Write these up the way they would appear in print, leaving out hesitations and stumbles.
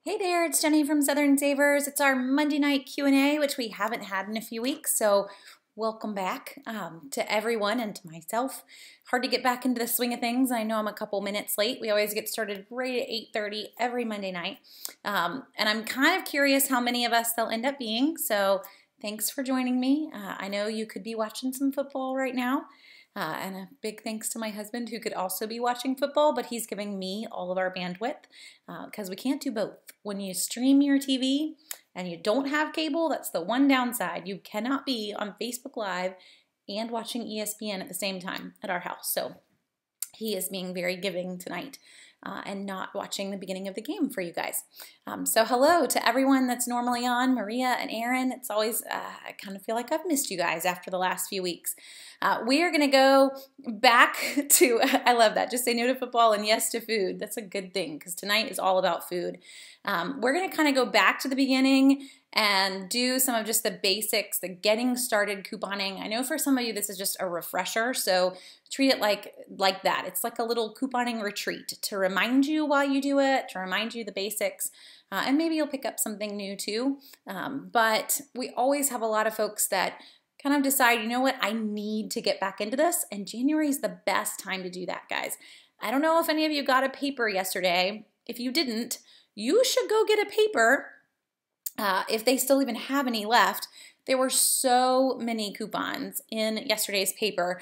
Hey there, it's Jenny from Southern Savers. It's our Monday night Q&A, which we haven't had in a few weeks, so welcome back to everyone and to myself. Hard to get back into the swing of things. I know I'm a couple minutes late. We always get started right at 8:30 every Monday night, and I'm kind of curious how many of us they'll end up being, so thanks for joining me. I know you could be watching some football right now. And a big thanks to my husband who could also be watching football, but he's giving me all of our bandwidth because we can't do both. When you stream your TV and you don't have cable, that's the one downside. You cannot be on Facebook Live and watching ESPN at the same time at our house. So he is being very giving tonight. And not watching the beginning of the game for you guys. So hello to everyone that's normally on, Maria and Aaron. It's always, I kind of feel like I've missed you guys after the last few weeks. We are going to go back to, I love that, just say no to football and yes to food. That's a good thing because tonight is all about food. We're going to kind of go back to the beginning and do some of just the basics, the getting started couponing. I know for some of you this is just a refresher, so treat it like that. It's like a little couponing retreat to remind you while you do it, to remind you the basics, and maybe you'll pick up something new too. But we always have a lot of folks that kind of decide, you know what, I need to get back into this, and January is the best time to do that, guys. I don't know if any of you got a paper yesterday. If you didn't, you should go get a paper. If they still even have any left. There were so many coupons in yesterday's paper.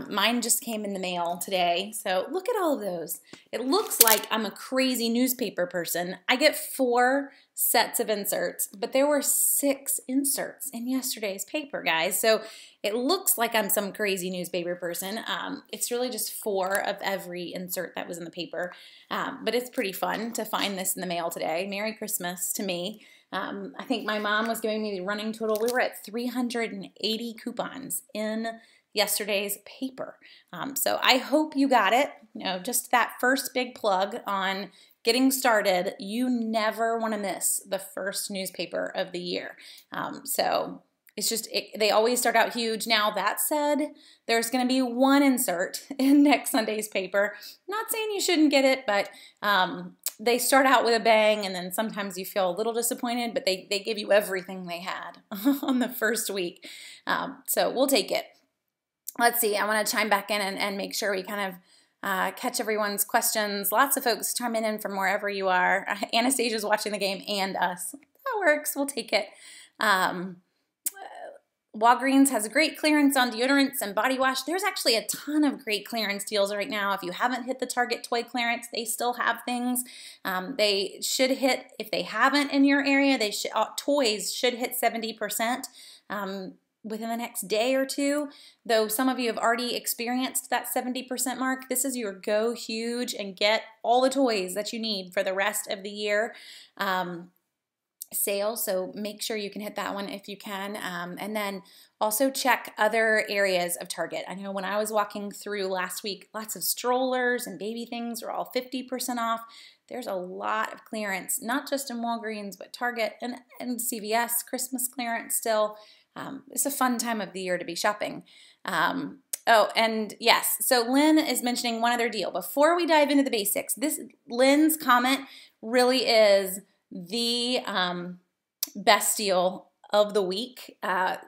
Mine just came in the mail today, so look at all of those. It looks like I'm a crazy newspaper person. I get 4 sets of inserts, but there were 6 inserts in yesterday's paper, guys. So it looks like I'm some crazy newspaper person. It's really just 4 of every insert that was in the paper, but it's pretty fun to find this in the mail today. Merry Christmas to me. I think my mom was giving me the running total. We were at 380 coupons in yesterday's paper. So I hope you got it. You know, just that first big plug on getting started. You never want to miss the first newspaper of the year. So it's just, they always start out huge. Now, that said, there's going to be 1 insert in next Sunday's paper. Not saying you shouldn't get it, but they start out with a bang, and then sometimes you feel a little disappointed, but they give you everything they had on the first week. So we'll take it. Let's see. I want to chime back in and make sure we kind of catch everyone's questions. Lots of folks chiming in from wherever you are. Anastasia's watching the game and us. That works. We'll take it. Walgreens has great clearance on deodorants and body wash. There's actually a ton of great clearance deals right now. If you haven't hit the Target toy clearance, they still have things. They should hit, if they haven't in your area, toys should hit 70% within the next day or two. Though some of you have already experienced that 70% mark, this is your go huge and get all the toys that you need for the rest of the year. Sale, so make sure you can hit that one if you can, and then also check other areas of Target. I know when I was walking through last week, lots of strollers and baby things were all 50% off. There's a lot of clearance, not just in Walgreens, but Target and CVS, Christmas clearance still. It's a fun time of the year to be shopping. Oh, and yes, so Lynn is mentioning one other deal. Before we dive into the basics, Lynn's comment really is the best deal of the week. Rite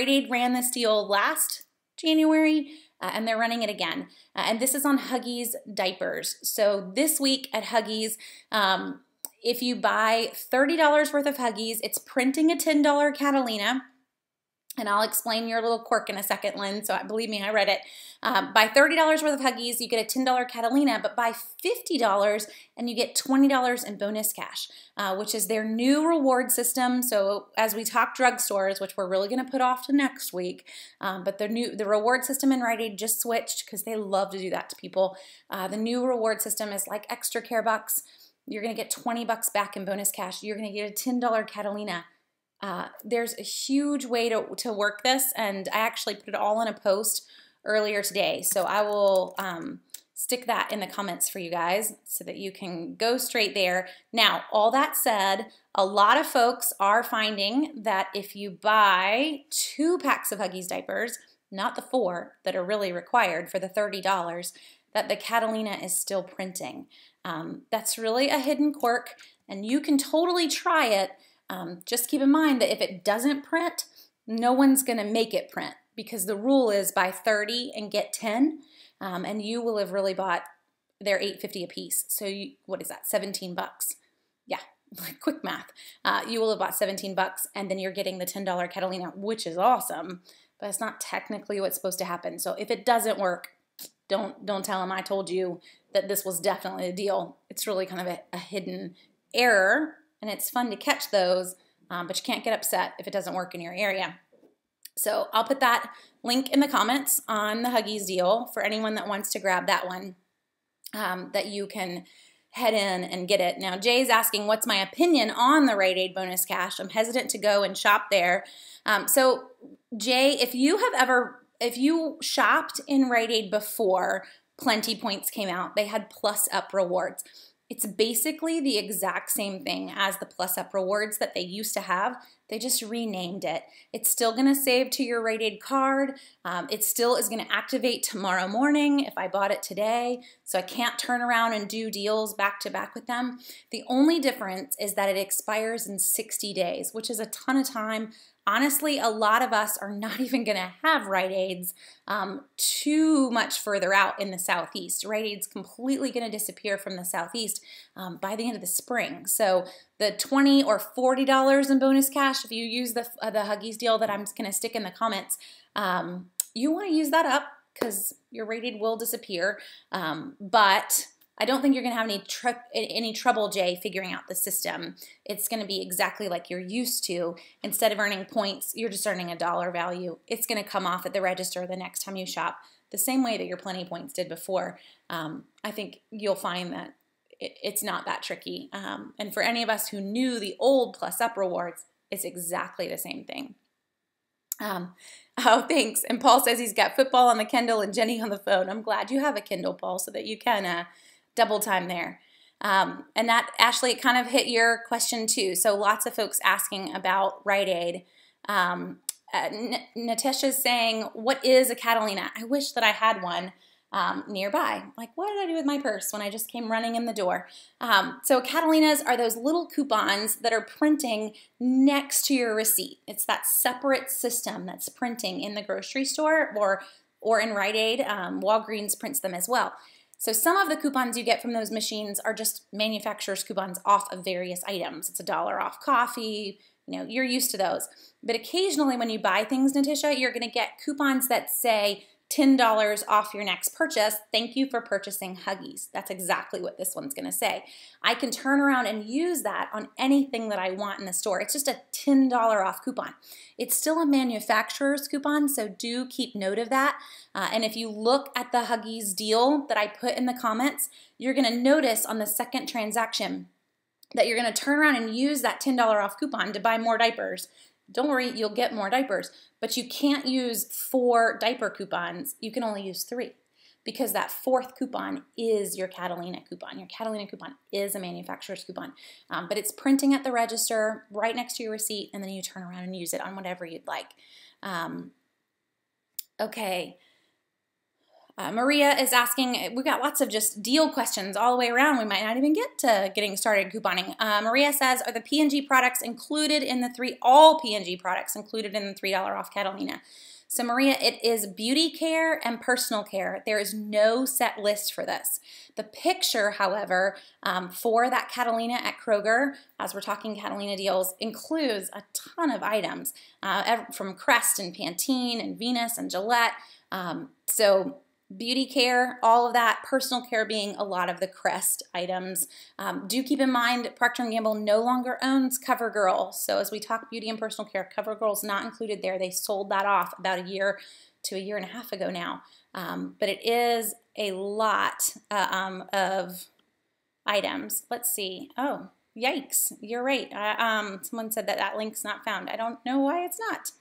Aid ran this deal last January, and they're running it again. And this is on Huggies diapers. So this week at Huggies, if you buy $30 worth of Huggies, it's printing a $10 Catalina. And I'll explain your little quirk in a second, Lynn, so believe me, I read it. Buy $30 worth of Huggies, you get a $10 Catalina, but buy $50 and you get $20 in bonus cash, which is their new reward system. So as we talk drugstores, which we're really going to put off to next week, but the reward system in Rite Aid just switched because they love to do that to people. The new reward system is like extra care bucks. You're going to get $20 back in bonus cash. You're going to get a $10 Catalina. There's a huge way to work this, and I actually put it all in a post earlier today, so I will stick that in the comments for you guys so that you can go straight there. Now, all that said, a lot of folks are finding that if you buy 2 packs of Huggies diapers, not the 4 that are really required for the $30, that the Catalina is still printing. That's really a hidden quirk. and you can totally try it. Just keep in mind that if it doesn't print, no one's going to make it print, because the rule is buy 30 and get 10, and you will have really bought their $8.50 a piece. So what is that, 17 bucks? Yeah, like quick math. You will have bought 17 bucks, and then you're getting the $10 Catalina, which is awesome, but it's not technically what's supposed to happen. So if it doesn't work, don't tell them I told you that this was definitely a deal. It's really kind of a hidden error, and it's fun to catch those, but you can't get upset if it doesn't work in your area. So I'll put that link in the comments on the Huggies deal for anyone that wants to grab that one, that you can head in and get it. Now, Jay's asking, what's my opinion on the Rite Aid bonus cash? I'm hesitant to go and shop there. So Jay, if you shopped in Rite Aid before Plenty Points came out, they had Plus Up rewards. It's basically the exact same thing as the Plus Up rewards that they used to have. They just renamed it. It's still going to save to your Rite Aid card. It still is going to activate tomorrow morning if I bought it today, so I can't turn around and do deals back to back with them. The only difference is that it expires in 60 days, which is a ton of time. Honestly, a lot of us are not even going to have Rite Aids too much further out in the Southeast. Rite Aid's completely going to disappear from the Southeast by the end of the spring. So the $20 or $40 in bonus cash, if you use the Huggies deal that I'm just going to stick in the comments, you want to use that up because your Rite Aid will disappear. But I don't think you're going to have any trouble, Jay, figuring out the system. It's going to be exactly like you're used to. Instead of earning points, you're just earning a dollar value. It's going to come off at the register the next time you shop, the same way that your Plenty Points did before. I think you'll find that it's not that tricky. And for any of us who knew the old Plus Up rewards, it's exactly the same thing. Oh, thanks. And Paul says he's got football on the Kindle and Jenny on the phone. I'm glad you have a Kindle, Paul, so that you can double time there. And that, Ashley, it kind of hit your question too. So lots of folks asking about Rite Aid. Natasha's saying, what is a Catalina? I wish that I had one nearby. Like, what did I do with my purse when I just came running in the door? So Catalinas are those little coupons that are printing next to your receipt. It's that separate system that's printing in the grocery store or in Rite Aid. Walgreens prints them as well. So some of the coupons you get from those machines are just manufacturer's coupons off of various items. It's $1 off coffee, you know, you're used to those. But occasionally when you buy things, Natasha, you're gonna get coupons that say $10 off your next purchase. Thank you for purchasing Huggies. That's exactly what this one's gonna say. I can turn around and use that on anything that I want in the store. It's just a $10 off coupon. It's still a manufacturer's coupon, so do keep note of that. And if you look at the Huggies deal that I put in the comments, you're gonna notice on the second transaction that you're gonna turn around and use that $10 off coupon to buy more diapers. Don't worry, you'll get more diapers, but you can't use 4 diaper coupons. You can only use 3 because that 4th coupon is your Catalina coupon. Your Catalina coupon is a manufacturer's coupon, but it's printing at the register right next to your receipt, and then you turn around and use it on whatever you'd like. Okay. Maria is asking, we've got lots of just deal questions all the way around. We might not even get to getting started couponing. Maria says, are the P&G products included in the all P&G products included in the $3 off Catalina? So Maria, it is beauty care and personal care. There is no set list for this. The picture, however, for that Catalina at Kroger, as we're talking Catalina deals, includes a ton of items from Crest and Pantene and Venus and Gillette. So beauty care, all of that, personal care being a lot of the Crest items. Do keep in mind Procter & Gamble no longer owns CoverGirl. So as we talk beauty and personal care, CoverGirl's not included there. They sold that off about a year to a year and a half ago now. But it is a lot of items. Let's see. Oh, yikes. You're right. Someone said that that link's not found. I don't know why it's not.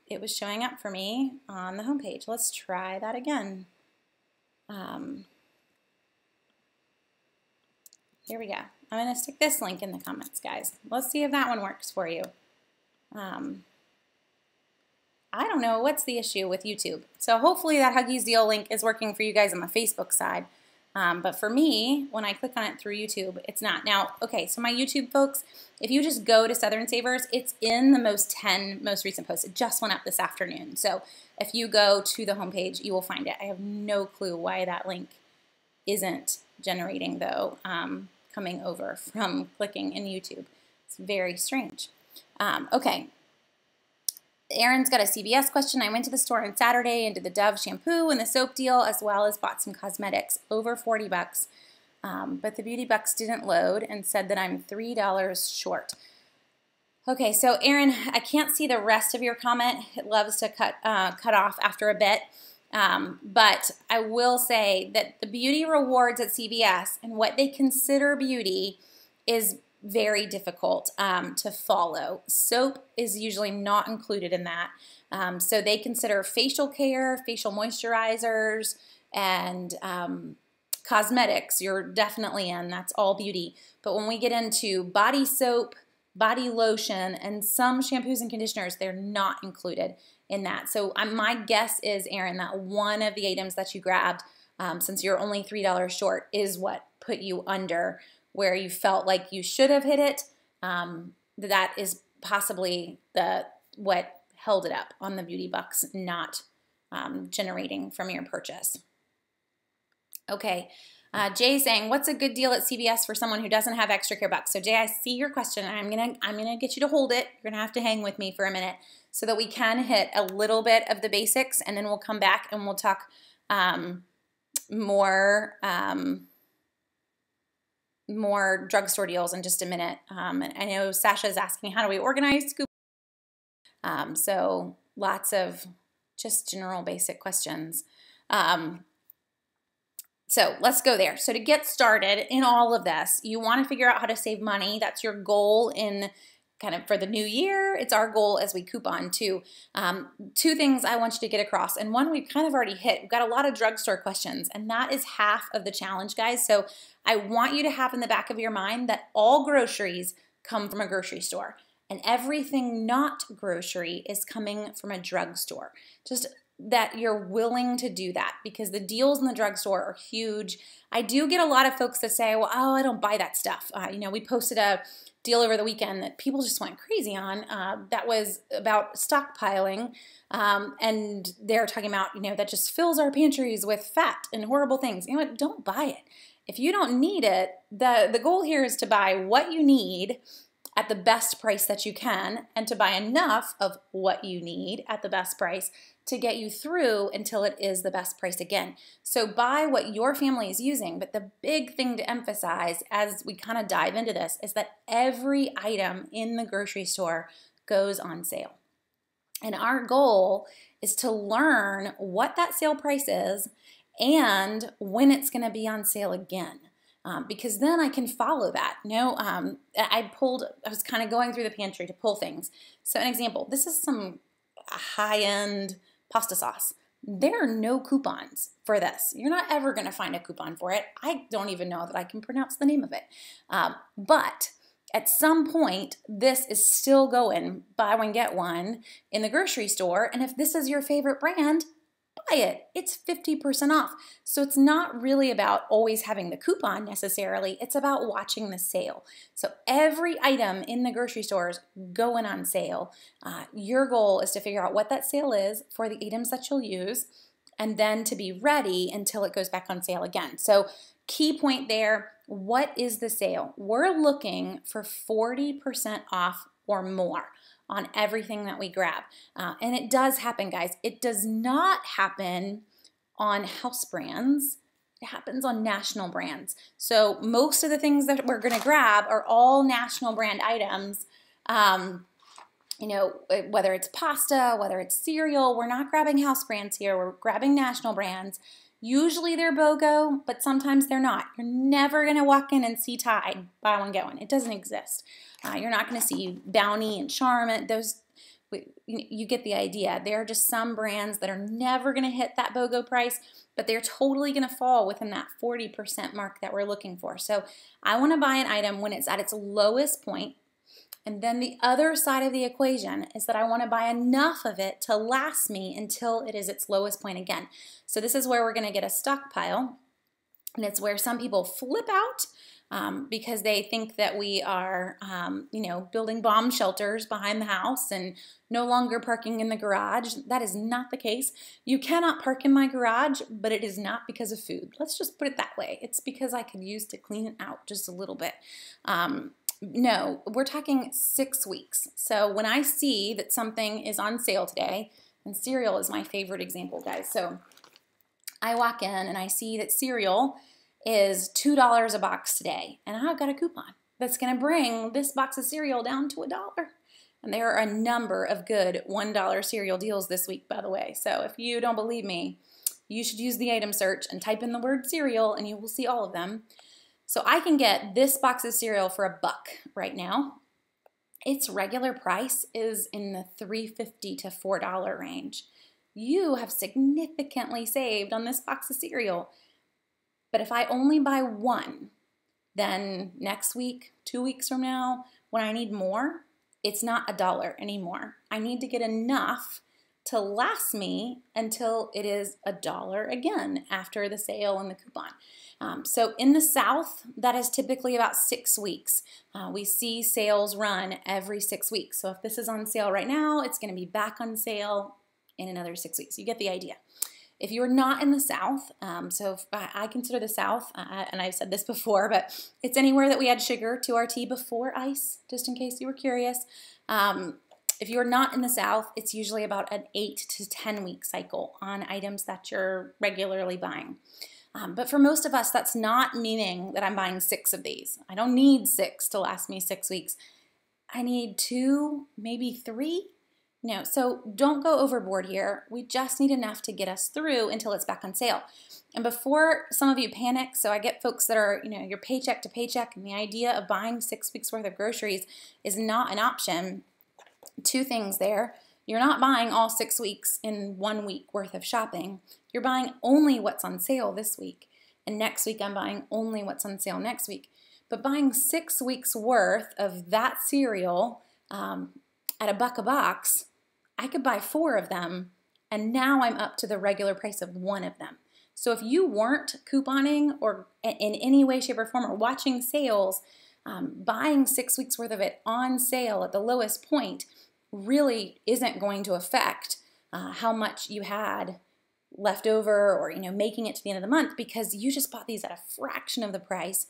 It was showing up for me on the homepage. Let's try that again. Here we go. I'm going to stick this link in the comments, guys. Let's see if that one works for you. I don't know what's the issue with YouTube. So hopefully that Huggies deal link is working for you guys on the Facebook side. But for me, when I click on it through YouTube, it's not. Now, okay, so my YouTube folks, if you just go to Southern Savers, it's in the 10 most recent posts. It just went up this afternoon. So if you go to the homepage, you will find it. I have no clue why that link isn't generating, though, coming over from clicking in YouTube. It's very strange. Okay. Aaron's got a CVS question. I went to the store on Saturday and did the Dove shampoo and the soap deal, as well as bought some cosmetics, over 40 bucks. But the Beauty Bucks didn't load and said that I'm $3 short. Okay, so Aaron, I can't see the rest of your comment. It loves to cut off after a bit. But I will say that the beauty rewards at CVS and what they consider beauty is very difficult to follow. Soap is usually not included in that. So they consider facial care, facial moisturizers, and cosmetics. You're definitely in. That's all beauty. But when we get into body soap, body lotion, and some shampoos and conditioners, they're not included in that. So my guess is, Aaron, that one of the items that you grabbed, since you're only $3 short, is what put you under where you felt like you should have hit it. That is possibly what held it up on the Beauty Bucks not generating from your purchase. Okay, Jay saying, what's a good deal at CVS for someone who doesn't have extra care bucks? So Jay, I see your question, and I'm gonna get you to hold it. You're gonna have to hang with me for a minute so that we can hit a little bit of the basics, and then we'll come back and we'll talk more drugstore deals in just a minute. And I know Sasha's asking, how do we organize coupons? So lots of just general basic questions. So let's go there. So to get started in all of this, you want to figure out how to save money. That's your goal in kind of for the new year. It's our goal as we coupon too. Two things I want you to get across, and one we've kind of already hit. We've got a lot of drugstore questions, and that is half of the challenge, guys. So I want you to have in the back of your mind that all groceries come from a grocery store, and everything not grocery is coming from a drugstore. Just that you're willing to do that, because the deals in the drugstore are huge. I do get a lot of folks that say, well, oh, I don't buy that stuff. We posted a deal over the weekend that people just went crazy on. That was about stockpiling, and they're talking about, that just fills our pantries with fat and horrible things. You know what? Don't buy it. If you don't need it, the goal here is to buy what you need at the best price that you can, and to buy enough of what you need at the best price to get you through until it is the best price again. So buy what your family is using, but the big thing to emphasize as we kind of dive into this is that every item in the grocery store goes on sale. And our goal is to learn what that sale price is and when it's going to be on sale again. Because then I can follow that. I was kind of going through the pantry to pull things. So an example, this is some high-end pasta sauce. There are no coupons for this. You're not ever going to find a coupon for it. I don't even know that I can pronounce the name of it. But at some point, this is still going buy one, get one in the grocery store. And if this is your favorite brand, buy it. It's 50% off. So it's not really about always having the coupon necessarily. It's about watching the sale. So every item in the grocery store is going on sale. Your goal is to figure out what that sale is for the items that you'll use, and then to be ready until it goes back on sale again. So key point there, what is the sale? We're looking for 40% off or more on everything that we grab. And it does happen, guys. It does not happen on house brands. It happens on national brands. So most of the things that we're gonna grab are all national brand items. Whether it's pasta, whether it's cereal, we're not grabbing house brands here. We're grabbing national brands. Usually they're BOGO, but sometimes they're not. You're never gonna walk in and see Tide, buy one, get one. It doesn't exist. You're not gonna see Bounty and Charmin. You get the idea. There are just some brands that are never gonna hit that BOGO price, but they're totally gonna fall within that 40% mark that we're looking for. So I wanna buy an item when it's at its lowest point. And then the other side of the equation is that I want to buy enough of it to last me until it is its lowest point again. So this is where we're going to get a stockpile. And it's where some people flip out because they think that we are, building bomb shelters behind the house and no longer parking in the garage. That is not the case. You cannot park in my garage, but it is not because of food. Let's just put it that way. It's because I could use to clean it out just a little bit. No, we're talking 6 weeks. So when I see that something is on sale today, and cereal is my favorite example, guys. So I walk in and I see that cereal is $2 a box today, and I've got a coupon that's going to bring this box of cereal down to $1. And there are a number of good $1 cereal deals this week, by the way. So if you don't believe me, you should use the item search and type in the word cereal, and you will see all of them. So I can get this box of cereal for $1 right now. Its regular price is in the $3.50 to $4 range. You have significantly saved on this box of cereal. But if I only buy one, then next week, 2 weeks from now, when I need more, it's not $1 anymore. I need to get enough to last me until it is $1 again after the sale and the coupon. So in the South, that is typically about 6 weeks. We see sales run every 6 weeks. So if this is on sale right now, it's going to be back on sale in another 6 weeks. You get the idea. If you're not in the South, so I consider the South, and I've said this before, but it's anywhere that we add sugar to our tea before ice, just in case you were curious. If you're not in the South, it's usually about an 8 to 10 week cycle on items that you're regularly buying. But for most of us, that's not meaning that I'm buying 6 of these. I don't need 6 to last me 6 weeks. I need 2, maybe 3. No, so don't go overboard here. We just need enough to get us through until it's back on sale. And before some of you panic, so I get folks that are, you're paycheck to paycheck, and the idea of buying 6 weeks worth of groceries is not an option. 2 things there. You're not buying all 6 weeks in 1 week worth of shopping. You're buying only what's on sale this week. And next week I'm buying only what's on sale next week. But buying 6 weeks worth of that cereal at $1 a box, I could buy 4 of them, and now I'm up to the regular price of 1 of them. So if you weren't couponing or in any way, shape, or form or watching sales, buying 6 weeks worth of it on sale at the lowest point really isn't going to affect how much you had left over or making it to the end of the month, because you just bought these at a fraction of the price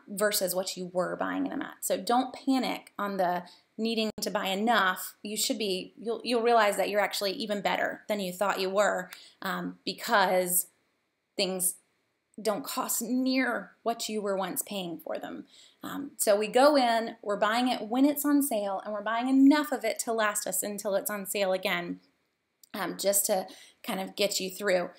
versus what you were buying them at. So don't panic on the needing to buy enough. You'll realize that you're actually even better than you thought you were because things don't cost near what you were once paying for them. So we go in, we're buying it when it's on sale, and we're buying enough of it to last us until it's on sale again, just to kind of get you through.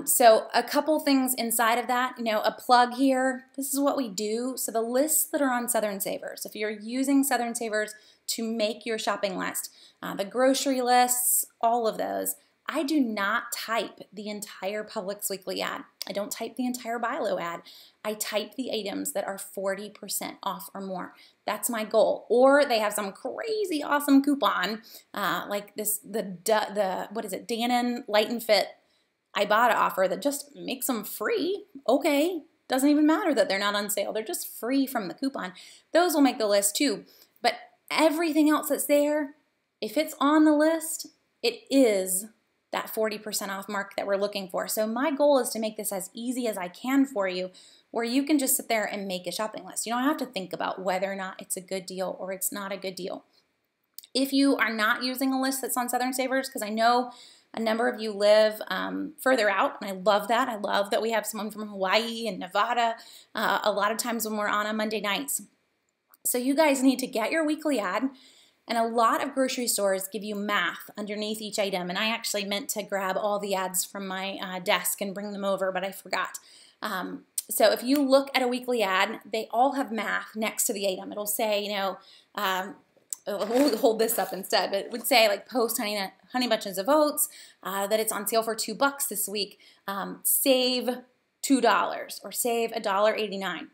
So a couple things inside of that, a plug here, this is what we do. So the lists that are on Southern Savers, if you're using Southern Savers to make your shopping list, the grocery lists, all of those, I do not type the entire Publix weekly ad. I don't type the entire BI-LO ad. I type the items that are 40% off or more. That's my goal. Or they have some crazy awesome coupon, like what is it, Dannon Light and Fit Ibotta offer that just makes them free. Okay, doesn't even matter that they're not on sale. They're just free from the coupon. Those will make the list too. But everything else that's there, if it's on the list, it is that 40% off mark that we're looking for. So my goal is to make this as easy as I can for you, where you can just sit there and make a shopping list. You don't have to think about whether or not it's a good deal or it's not a good deal. If you are not using a list that's on Southern Savers, because I know a number of you live further out, and I love that. I love that we have someone from Hawaii and Nevada a lot of times when we're on Monday nights. So you guys need to get your weekly ad, and a lot of grocery stores give you math underneath each item, and I actually meant to grab all the ads from my desk and bring them over, but I forgot. So if you look at a weekly ad, they all have math next to the item. It'll say, we'll hold this up instead, but it would say like Post Honey Bunches of Oats, that it's on sale for $2 this week. Save $2 or save $1.89.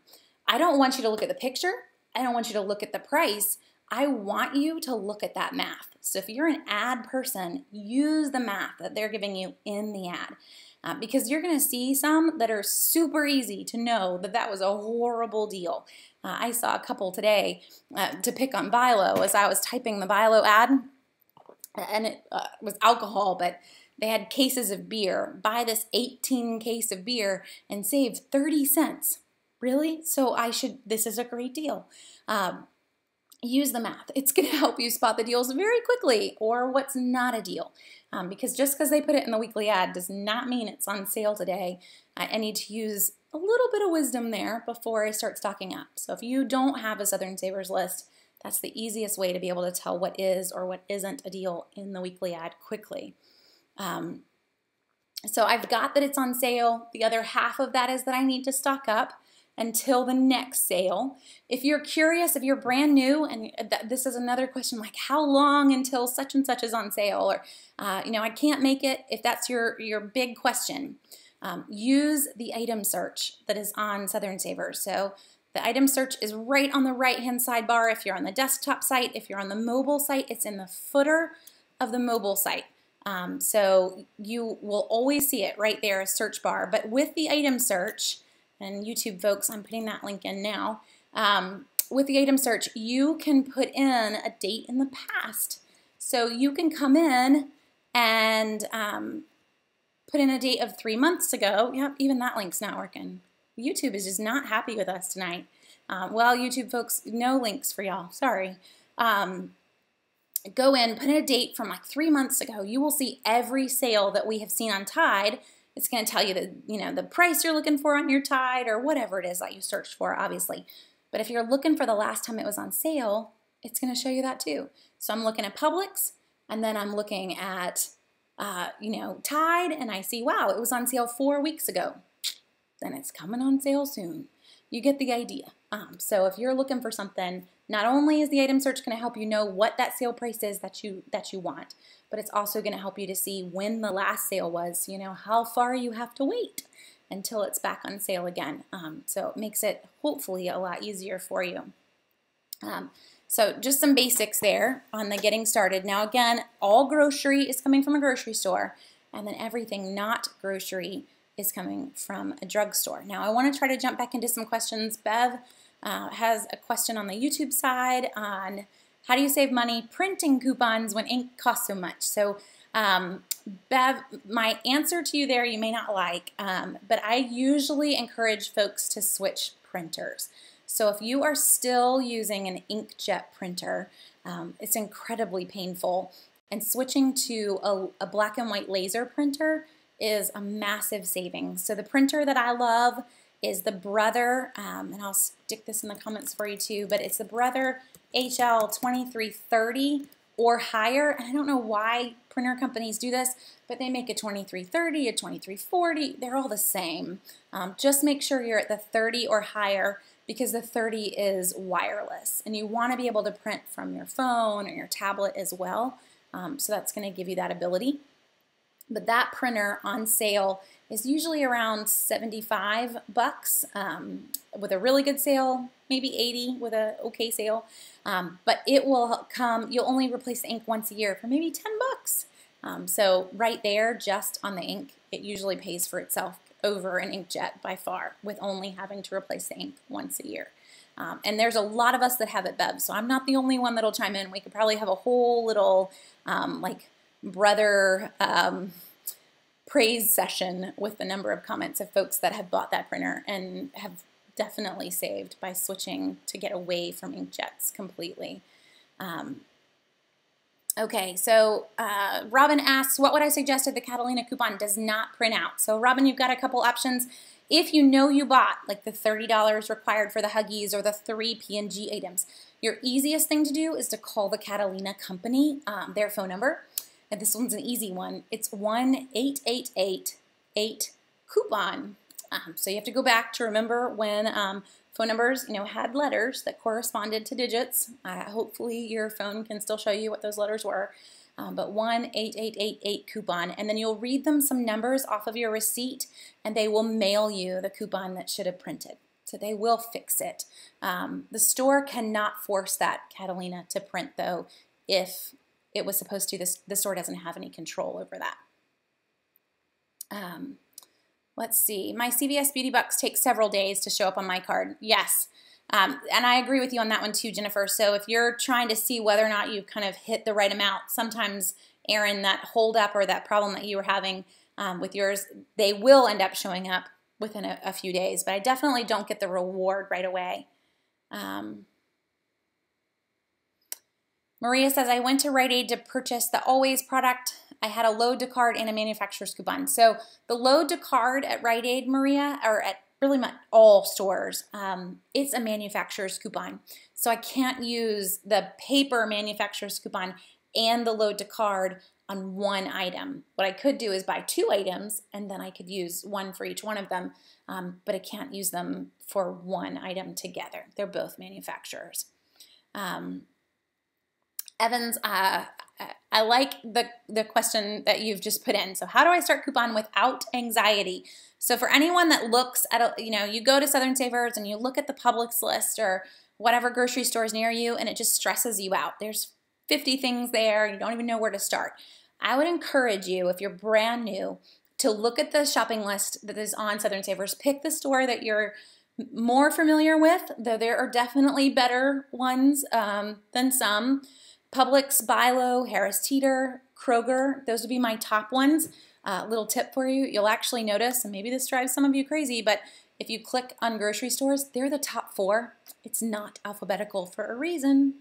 I don't want you to look at the picture. I don't want you to look at the price. I want you to look at that math. So if you're an ad person, use the math that they're giving you in the ad. because you're going to see some that are super easy to know that that was a horrible deal. I saw a couple today to pick on BI-LO as I was typing the BI-LO ad, and it was alcohol, but they had cases of beer. Buy this 18 case of beer and save 30 cents. Really? So this is a great deal. Use the math. It's going to help you spot the deals very quickly or what's not a deal. Because just because they put it in the weekly ad does not mean it's on sale today. I need to use a little bit of wisdom there before I start stocking up. So if you don't have a Southern Savers list, that's the easiest way to be able to tell what is or what isn't a deal in the weekly ad quickly. So I've got that it's on sale. The other half of that is that I need to stock up until the next sale. If you're curious, if you're brand new, and this is another question, like how long until such and such is on sale, or I can't make it. If that's your big question, use the item search that is on Southern Savers. So the item search is right on the right-hand sidebar. If you're on the desktop site, if you're on the mobile site, it's in the footer of the mobile site. So you will always see it right there, a search bar. But with the item search, and YouTube folks, I'm putting that link in now. With the item search, you can put in a date in the past. So you can come in and put in a date of 3 months ago. Yep, even that link's not working. YouTube is just not happy with us tonight. Well, YouTube folks, no links for y'all. Sorry. Go in, put in a date from like 3 months ago. You will see every sale that we have seen on Tide. It's going to tell you the price you're looking for on your Tide or whatever it is that you searched for, obviously. But if you're looking for the last time it was on sale, it's going to show you that too. So I'm looking at Publix, and then I'm looking at, Tide, and I see, wow, it was on sale 4 weeks ago. Then it's coming on sale soon. You get the idea. So if you're looking for something, not only is the item search going to help you know what that sale price is that you want, but it's also going to help you to see when the last sale was, how far you have to wait until it's back on sale again. So it makes it hopefully a lot easier for you. So just some basics there on the getting started. Now again, all grocery is coming from a grocery store, and then everything not grocery is coming from a drugstore. Now I want to try to jump back into some questions. Bev has a question on the YouTube side on how do you save money printing coupons when ink costs so much? So Bev, my answer to you there you may not like, but I usually encourage folks to switch printers. So if you are still using an inkjet printer, it's incredibly painful, and switching to a black and white laser printer is a massive savings. So the printer that I love is the Brother, and I'll stick this in the comments for you too, but it's the Brother HL2330 or higher. And I don't know why printer companies do this, but they make a 2330, a 2340, they're all the same. Just make sure you're at the 30 or higher, because the 30 is wireless, and you want to be able to print from your phone or your tablet as well. So that's going to give you that ability. But that printer on sale is usually around 75 bucks with a really good sale, maybe 80 with a okay sale. But it will come, you'll only replace the ink once a year for maybe 10 bucks. So right there, just on the ink, it usually pays for itself over an inkjet by far, with only having to replace the ink once a year. And there's a lot of us that have it, Bev, so I'm not the only one that'll chime in. We could probably have a whole little Brother praise session with the number of comments of folks that have bought that printer and have definitely saved by switching to get away from inkjets completely. Okay, so Robin asks, what would I suggest if the Catalina coupon does not print out? So Robin, you've got a couple options. If you know you bought like the $30 required for the Huggies or the 3 P&G items, your easiest thing to do is to call the Catalina company, their phone number. And this one's an easy one. It's 1-888-8-COUPON. So you have to go back to remember when phone numbers, had letters that corresponded to digits. Hopefully your phone can still show you what those letters were. But 1-888-8-COUPON, and then you'll read them some numbers off of your receipt, and they will mail you the coupon that should have printed. So they will fix it. The store cannot force that Catalina to print, though, if it was supposed to. The store doesn't have any control over that. Let's see. My CVS Beauty Bucks take several days to show up on my card. Yes. And I agree with you on that one too, Jennifer. So if you're trying to see whether or not you've kind of hit the right amount, sometimes, Aaron, that holdup or that problem that you were having with yours, they will end up showing up within a few days. But I definitely don't get the reward right away. Maria says, I went to Rite Aid to purchase the Always product. I had a load to card and a manufacturer's coupon. So the load to card at Rite Aid, Maria, or at really much all stores, it's a manufacturer's coupon. So I can't use the paper manufacturer's coupon and the load to card on one item. What I could do is buy 2 items, and then I could use one for each one of them, but I can't use them for one item together. They're both manufacturers. Evans, I like the question that you've just put in. So how do I start coupon without anxiety? So for anyone that looks at, you go to Southern Savers and you look at the Publix list or whatever grocery stores near you, and it just stresses you out. There's 50 things there. You don't even know where to start. I would encourage you, if you're brand new, to look at the shopping list that is on Southern Savers. Pick the store that you're more familiar with, though there are definitely better ones than some. Publix, Bi-Lo, Harris Teeter, Kroger, those would be my top ones. Little tip for you, you'll actually notice, and maybe this drives some of you crazy, but if you click on grocery stores, they're the top 4. It's not alphabetical for a reason.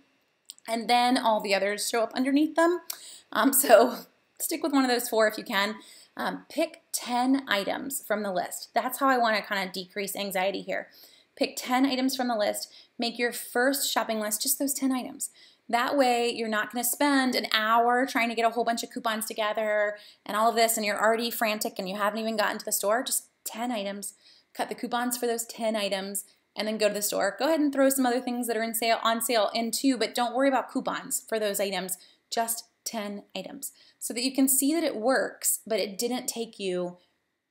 And then all the others show up underneath them. So stick with one of those 4 if you can. Pick 10 items from the list. That's how I want to kind of decrease anxiety here. Pick 10 items from the list. Make your first shopping list just those 10 items. That way, you're not going to spend an hour trying to get a whole bunch of coupons together and all of this, and you're already frantic and you haven't even gotten to the store. Just 10 items. Cut the coupons for those 10 items, and then go to the store. Go ahead and throw some other things that are on sale in too, but don't worry about coupons for those items. Just 10 items. So that you can see that it works, but it didn't take you,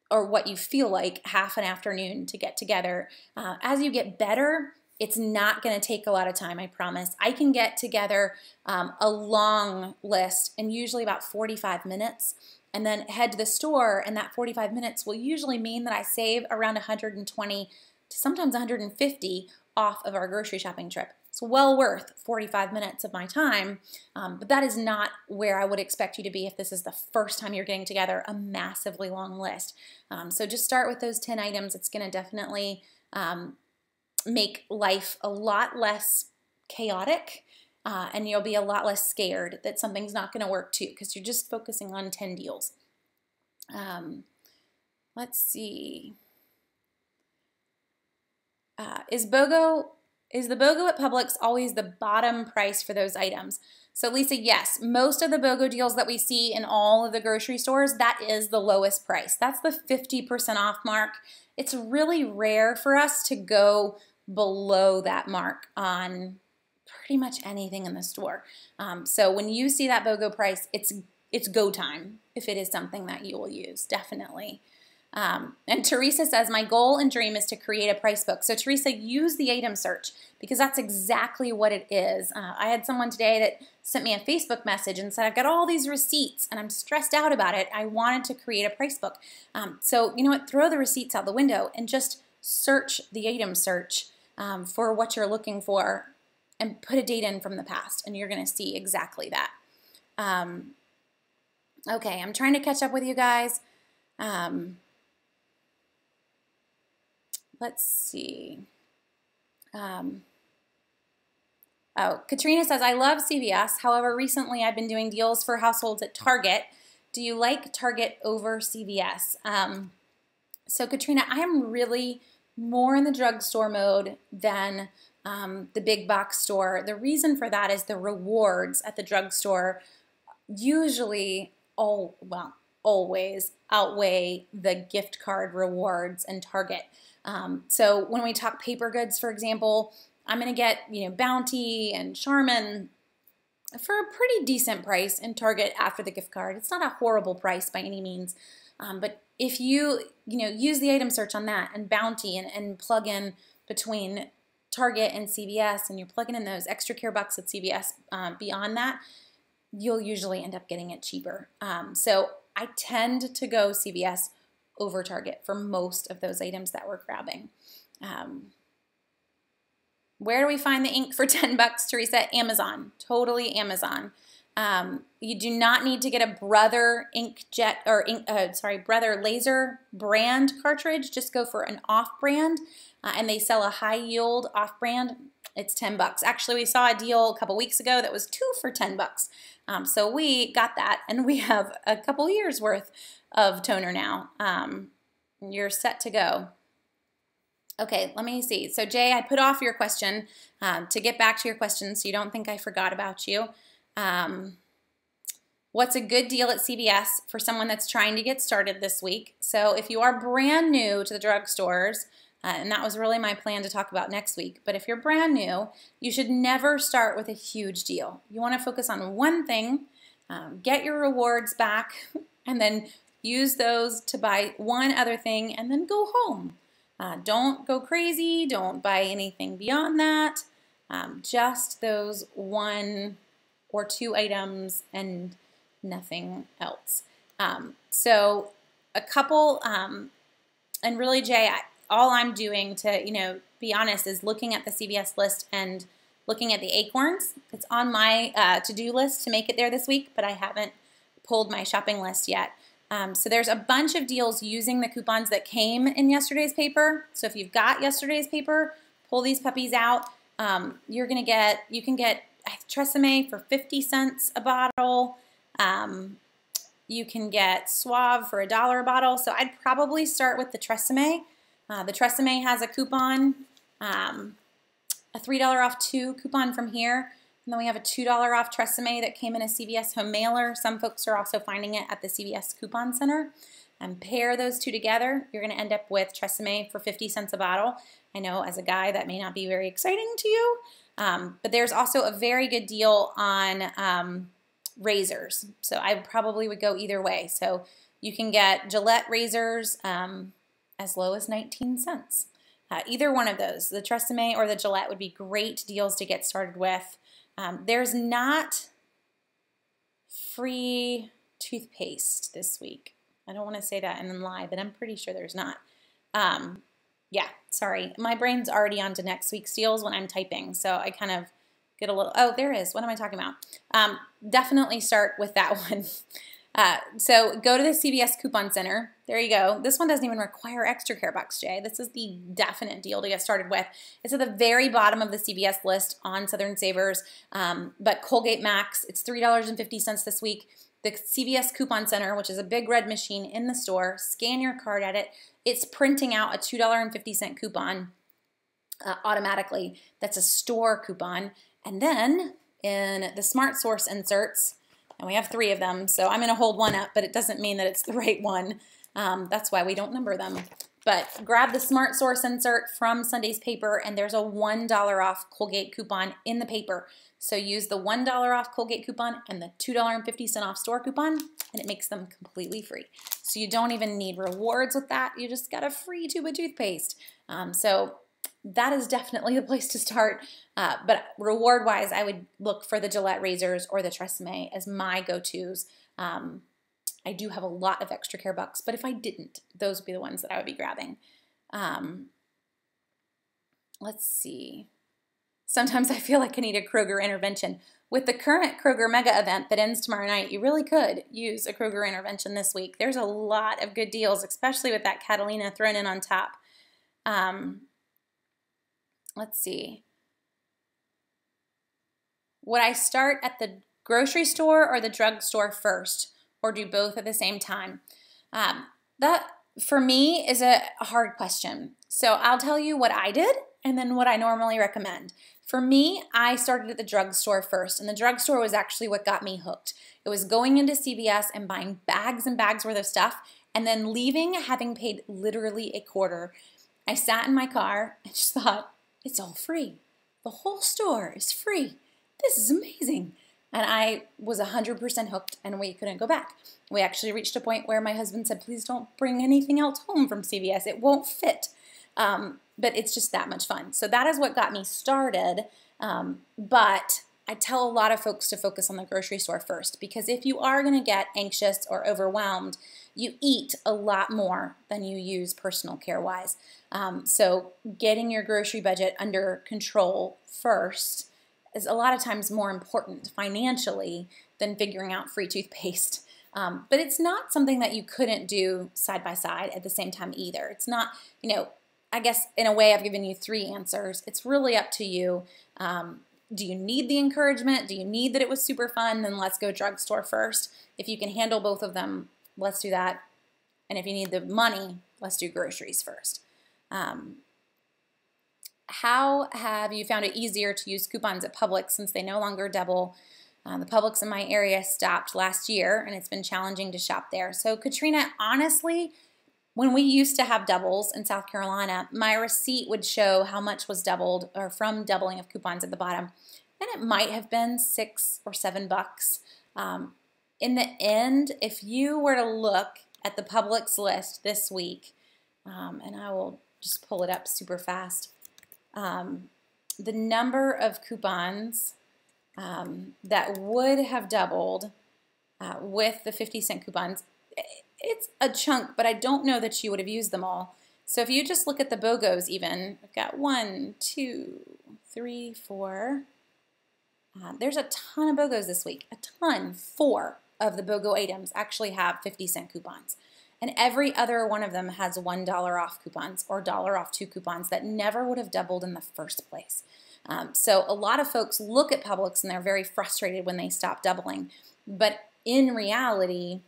or what you feel like, half an afternoon to get together. As you get better, it's not going to take a lot of time, I promise. I can get together a long list in usually about 45 minutes and then head to the store, and that 45 minutes will usually mean that I save around 120 to sometimes 150 off of our grocery shopping trip. It's well worth 45 minutes of my time, but that is not where I would expect you to be if this is the first time you're getting together a massively long list. So just start with those 10 items. It's going to definitely make life a lot less chaotic, and you'll be a lot less scared that something's not going to work too, because you're just focusing on 10 deals. Let's see. Is the BOGO at Publix always the bottom price for those items? So Lisa, yes, most of the BOGO deals that we see in all of the grocery stores, that is the lowest price. That's the 50% off mark. It's really rare for us to go below that mark on pretty much anything in the store. So when you see that BOGO price, it's go time if it is something that you will use, definitely. And Teresa says, my goal and dream is to create a price book. So Teresa, use the item search, because that's exactly what it is. I had someone today that sent me a Facebook message and said, I've got all these receipts and I'm stressed out about it. I wanted to create a price book. So you know what, throw the receipts out the window and just search the item search for what you're looking for and put a date in from the past, and you're going to see exactly that. Okay, I'm trying to catch up with you guys. Let's see. Katrina says, I love CVS. However, recently I've been doing deals for households at Target. Do you like Target over CVS? So Katrina, I am really more in the drugstore mode than the big box store. The reason for that is the rewards at the drugstore usually, always outweigh the gift card rewards in Target. So when we talk paper goods, for example, I'm going to get, Bounty and Charmin for a pretty decent price in Target after the gift card. It's not a horrible price by any means, but if you, use the item search on that and Bounty and plug in between Target and CVS, and you're plugging in those extra care bucks at CVS beyond that, you'll usually end up getting it cheaper. So I tend to go CVS over Target for most of those items that we're grabbing. Where do we find the ink for 10 bucks, Teresa? Amazon, totally Amazon. You do not need to get a Brother inkjet or Brother laser brand cartridge. Just go for an off-brand, and they sell a high yield off-brand. It's 10 bucks. Actually, we saw a deal a couple weeks ago that was 2 for 10 bucks. So we got that, and we have a couple years worth of toner now. You're set to go. Okay, let me see. So Jay, I put off your question to get back to your question so you don't think I forgot about you. What's a good deal at CVS for someone that's trying to get started this week? So if you are brand new to the drugstores, and that was really my plan to talk about next week, but if you're brand new, you should never start with a huge deal. You want to focus on one thing, get your rewards back, and then use those to buy one other thing and then go home. Don't go crazy. Don't buy anything beyond that. Just those 1 or 2 items and nothing else. So a couple, and really, Jay, all I'm doing to, be honest, is looking at the CVS list and looking at the acorns. It's on my to-do list to make it there this week, but I haven't pulled my shopping list yet. So there's a bunch of deals using the coupons that came in yesterday's paper. So if you've got yesterday's paper, pull these puppies out. You can get Tresemme for 50 cents a bottle. You can get Suave for $1 a bottle. So I'd probably start with the Tresemme. The Tresemme has a coupon, a $3 off 2 coupon from here. And then we have a $2 off Tresemme that came in a CVS home mailer. Some folks are also finding it at the CVS Coupon Center. And pair those two together, you're going to end up with Tresemme for 50 cents a bottle. I know as a guy that may not be very exciting to you, but there's also a very good deal on razors. So I probably would go either way. So you can get Gillette razors as low as 19 cents. Either one of those, the Tresemme or the Gillette, would be great deals to get started with. There's not free toothpaste this week. I don't want to say that and then lie, but I'm pretty sure there's not. Yeah, sorry. My brain's already on to next week's deals when I'm typing, so I kind of get a little, oh, there is. What am I talking about? Definitely start with that one. So go to the CVS Coupon Center. There you go. This one doesn't even require extra care bucks, Jay. This is the definite deal to get started with. It's at the very bottom of the CVS list on Southern Savers, but Colgate Max, it's $3.50 this week. The CVS Coupon Center, which is a big red machine in the store, scan your card at it. It's printing out a $2.50 coupon automatically. That's a store coupon. And then in the Smart Source inserts, and we have 3 of them, so I'm going to hold one up, but it doesn't mean that it's the right one. That's why we don't number them. But grab the Smart Source insert from Sunday's paper, and there's a $1 off Colgate coupon in the paper. So use the $1 off Colgate coupon and the $2.50 off store coupon, and it makes them completely free. So you don't even need rewards with that. You just got a free tube of toothpaste. So that is definitely the place to start. But reward-wise, I would look for the Gillette razors or the Tresemme as my go-tos. I do have a lot of extra care bucks, but if I didn't, those would be the ones that I would be grabbing. Let's see. Sometimes I feel like I need a Kroger intervention. With the current Kroger Mega event that ends tomorrow night, you really could use a Kroger intervention this week. There's a lot of good deals, especially with that Catalina thrown in on top. Let's see. Would I start at the grocery store or the drugstore first, or do both at the same time? That, for me, is a hard question. So I'll tell you what I did and then what I normally recommend. For me, I started at the drugstore first, and the drugstore was actually what got me hooked. It was going into CVS and buying bags and bags worth of stuff, and then leaving having paid literally a quarter. I sat in my car and just thought, it's all free. The whole store is free. This is amazing. And I was 100% hooked, and we couldn't go back. We actually reached a point where my husband said, please don't bring anything else home from CVS. It won't fit. But it's just that much fun. So that is what got me started. But I tell a lot of folks to focus on the grocery store first, because if you are going to get anxious or overwhelmed, you eat a lot more than you use personal care wise. So getting your grocery budget under control first is a lot of times more important financially than figuring out free toothpaste. But it's not something that you couldn't do side by side at the same time either. It's not, I guess in a way I've given you 3 answers. It's really up to you. Do you need the encouragement? Do you need that it was super fun? Then let's go drugstore first. If you can handle both of them, let's do that. And if you need the money, let's do groceries first. How have you found it easier to use coupons at Publix since they no longer double? The Publix in my area stopped last year, and it's been challenging to shop there. So Katrina, honestly, when we used to have doubles in South Carolina, my receipt would show how much was doubled or from doubling of coupons at the bottom. And it might have been $6 or $7. In the end, if you were to look at the Publix list this week, and I will just pull it up super fast, the number of coupons that would have doubled with the 50-cent coupons, it's a chunk, but I don't know that you would have used them all. So if you just look at the BOGOs even, I've got 1, 2, 3, 4. There's a ton of BOGOs this week, a ton. 4 of the BOGO items actually have 50-cent coupons. And every other one of them has $1 off coupons or $1 off 2 coupons that never would have doubled in the first place. So a lot of folks look at Publix and they're very frustrated when they stop doubling. But in reality,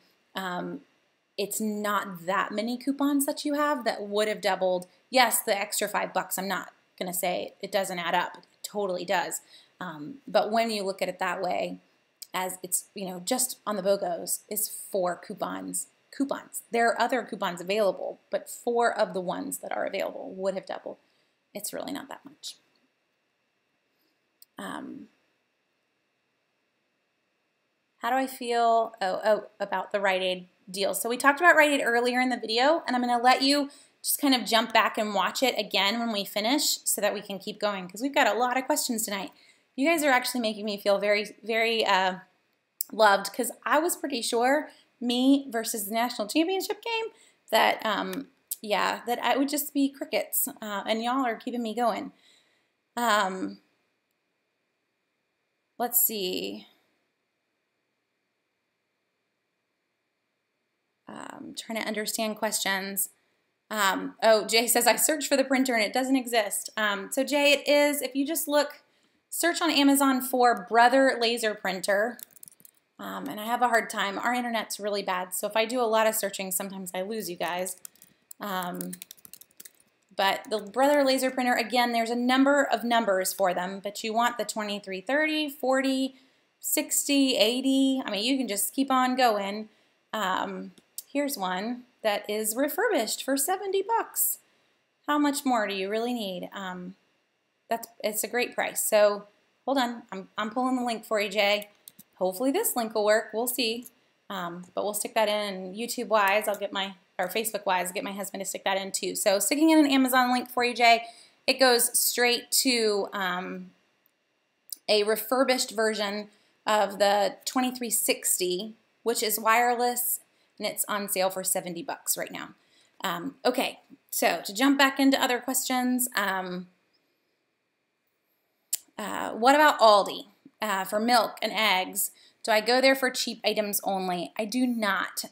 it's not that many coupons that you have that would have doubled. Yes, the extra $5, I'm not going to say it doesn't add up. It totally does. But when you look at it that way, as it's, just on the BOGOs is 4 coupons. There are other coupons available, but 4 of the ones that are available would have doubled. It's really not that much. How do I feel about the Rite Aid deal? So we talked about Rite Aid earlier in the video, and I'm going to let you just kind of jump back and watch it again when we finish so that we can keep going, because we've got a lot of questions tonight. You guys are actually making me feel very, very loved, because I was pretty sure me versus the national championship game that, that I would just be crickets, and y'all are keeping me going. Let's see. Trying to understand questions. Jay says, I searched for the printer and it doesn't exist. So Jay, it is, if you just search on Amazon for Brother Laser Printer. And I have a hard time. Our internet's really bad, so if I do a lot of searching, sometimes I lose you guys. But the Brother Laser Printer, again, there's a number of numbers for them, but you want the 2330, 40, 60, 80. I mean, you can just keep on going. Here's one that is refurbished for $70. How much more do you really need? It's a great price. So hold on, I'm pulling the link for you, Jay. Hopefully this link will work. We'll see. But we'll stick that in YouTube-wise. Or Facebook-wise, get my husband to stick that in too. So sticking in an Amazon link for you, Jay, it goes straight to a refurbished version of the 2360, which is wireless, and it's on sale for $70 right now. Okay, so to jump back into other questions, what about Aldi for milk and eggs? Do I go there for cheap items only? I do not.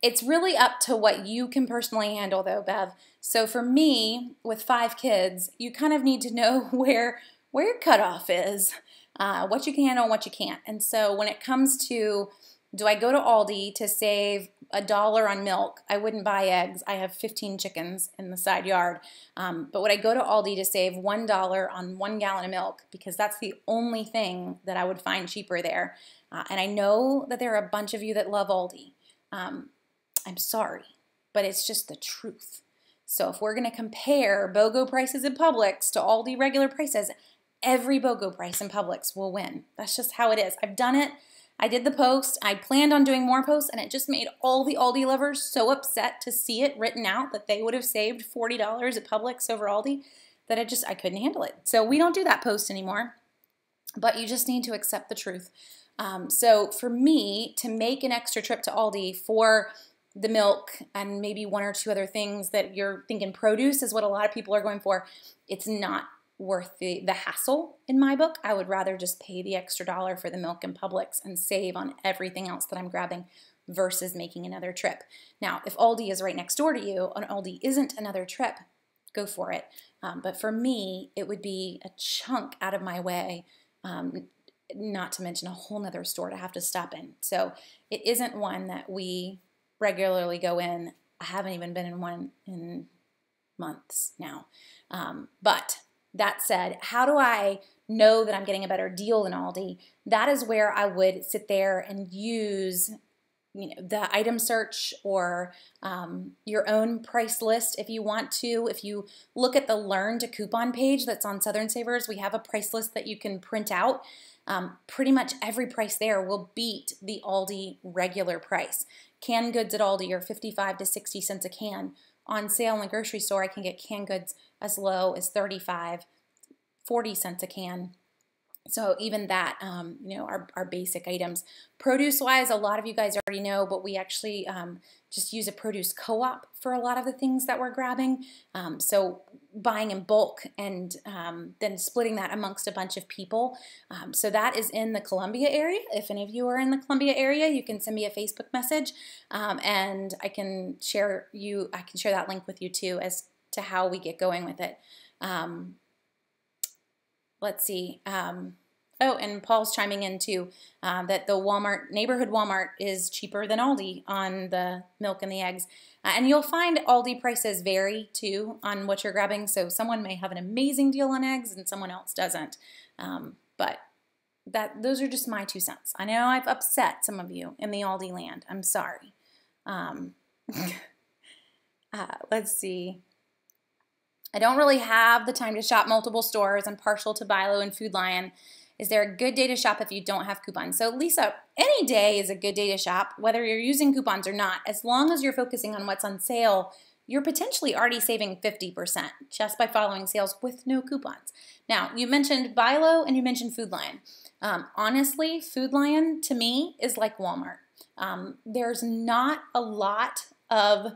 It's really up to what you can personally handle though, Bev. So for me, with 5 kids, you kind of need to know where your cutoff is, what you can handle and what you can't. And so when it comes to, do I go to Aldi to save $1 on milk? I wouldn't buy eggs. I have 15 chickens in the side yard. But would I go to Aldi to save $1 on 1 gallon of milk? Because that's the only thing that I would find cheaper there. And I know that there are a bunch of you that love Aldi. I'm sorry, but it's just the truth. So if we're going to compare BOGO prices in Publix to Aldi regular prices, every BOGO price in Publix will win. That's just how it is. I've done it. I did the post. I planned on doing more posts, and it just made all the Aldi lovers so upset to see it written out that they would have saved $40 at Publix over Aldi that I couldn't handle it. So we don't do that post anymore. but you just need to accept the truth. So for me, to make an extra trip to Aldi for the milk and maybe one or two other things that you're thinking produce is what a lot of people are going for, it's not worth the hassle in my book. I would rather just pay the extra dollar for the milk in Publix and save on everything else that I'm grabbing versus making another trip. Now, if Aldi is right next door to you and Aldi isn't another trip, go for it. But for me, it would be a chunk out of my way, not to mention a whole nother store to have to stop in. So it isn't one that we regularly go in. I haven't even been in one in months now. But that said, how do I know that I'm getting a better deal than Aldi? That is where I would sit there and use the item search or your own price list if you want to. If you look at the Learn to Coupon page that's on Southern Savers, we have a price list that you can print out. Pretty much every price there will beat the Aldi regular price. Canned goods at Aldi are 55 to 60 cents a can. On sale in the grocery store, I can get canned goods as low as 35, 40 cents a can. So even that, our basic items. Produce-wise, a lot of you guys already know, but we actually just use a produce co-op for a lot of the things that we're grabbing. So buying in bulk and then splitting that amongst a bunch of people. So that is in the Columbia area. If any of you are in the Columbia area, you can send me a Facebook message, and I can share that link with you too as to how we get going with it. Let's see. Oh, and Paul's chiming in too that the neighborhood Walmart is cheaper than Aldi on the milk and the eggs. And you'll find Aldi prices vary too on what you're grabbing. So someone may have an amazing deal on eggs and someone else doesn't. But those are just my 2 cents. I know I've upset some of you in the Aldi land. I'm sorry. Let's see. I don't really have the time to shop multiple stores. I'm partial to Bilo and Food Lion. Is there a good day to shop if you don't have coupons? So Lisa, any day is a good day to shop, whether you're using coupons or not. As long as you're focusing on what's on sale, you're potentially already saving 50% just by following sales with no coupons. Now, you mentioned Bilo and you mentioned Food Lion. Honestly, Food Lion to me is like Walmart. There's not a lot of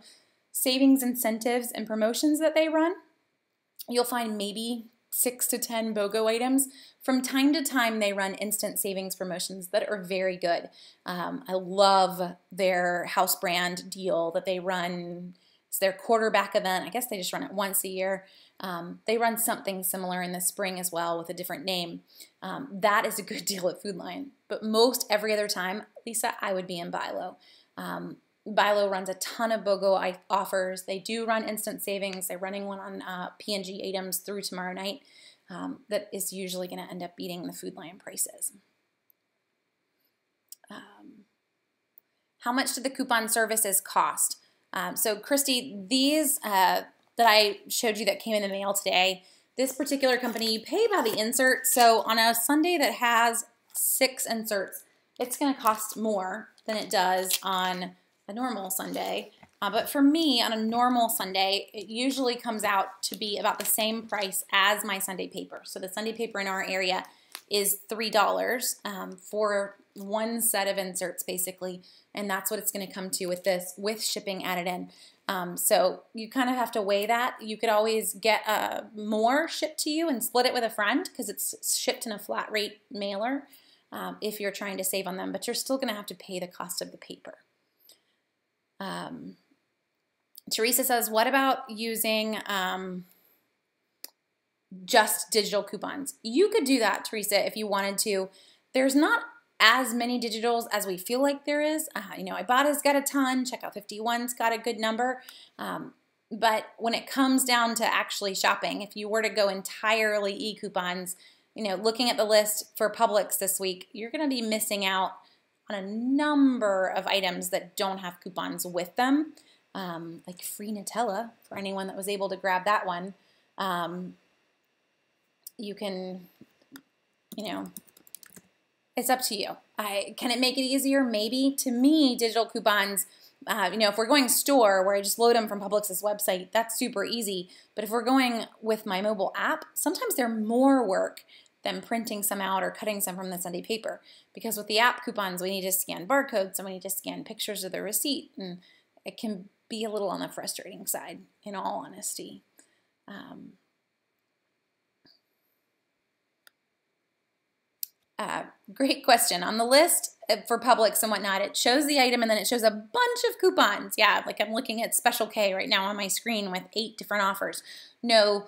savings incentives and promotions that they run. You'll find maybe 6 to 10 BOGO items. From time to time, they run instant savings promotions that are very good. I love their house brand deal that they run. It's their quarterback event. I guess they just run it once a year. They run something similar in the spring as well with a different name. That is a good deal at Food Lion. But most every other time, Lisa, I would be in Bilo. Bilo runs a ton of BOGO offers. They do run instant savings. They're running one on P&G items through tomorrow night that is usually going to end up beating the Food Lion prices. How much do the coupon services cost? So Christy, these that I showed you that came in the mail today, this particular company, you pay by the insert. So on a Sunday that has 6 inserts, it's going to cost more than it does on a normal Sunday. But for me, on a normal Sunday, it usually comes out to be about the same price as my Sunday paper. So the Sunday paper in our area is $3 for one set of inserts, basically. And that's what it's going to come to with this, with shipping added in. So you kind of have to weigh that. You could always get more shipped to you and split it with a friend because it's shipped in a flat rate mailer if you're trying to save on them. But you're still going to have to pay the cost of the paper. Teresa says, what about using just digital coupons? You could do that, Teresa, if you wanted to. There's not as many digitals as we feel like there is. Ibotta's got a ton. Checkout 51's got a good number. But when it comes down to actually shopping, if you were to go entirely e-coupons, looking at the list for Publix this week, you're going to be missing out on a number of items that don't have coupons with them, like free Nutella for anyone that was able to grab that one. You can, it's up to you. Can it make it easier? Maybe. To me, digital coupons, if we're going store where I just load them from Publix's website, that's super easy. But if we're going with my mobile app, sometimes they're more work them printing some out or cutting some from the Sunday paper. Because with the app coupons, we need to scan barcodes and we need to scan pictures of the receipt, and it can be a little on the frustrating side, in all honesty. Great question. On the list for Publix and whatnot, it shows the item and then it shows a bunch of coupons. Yeah, like I'm looking at Special K right now on my screen with 8 different offers. No,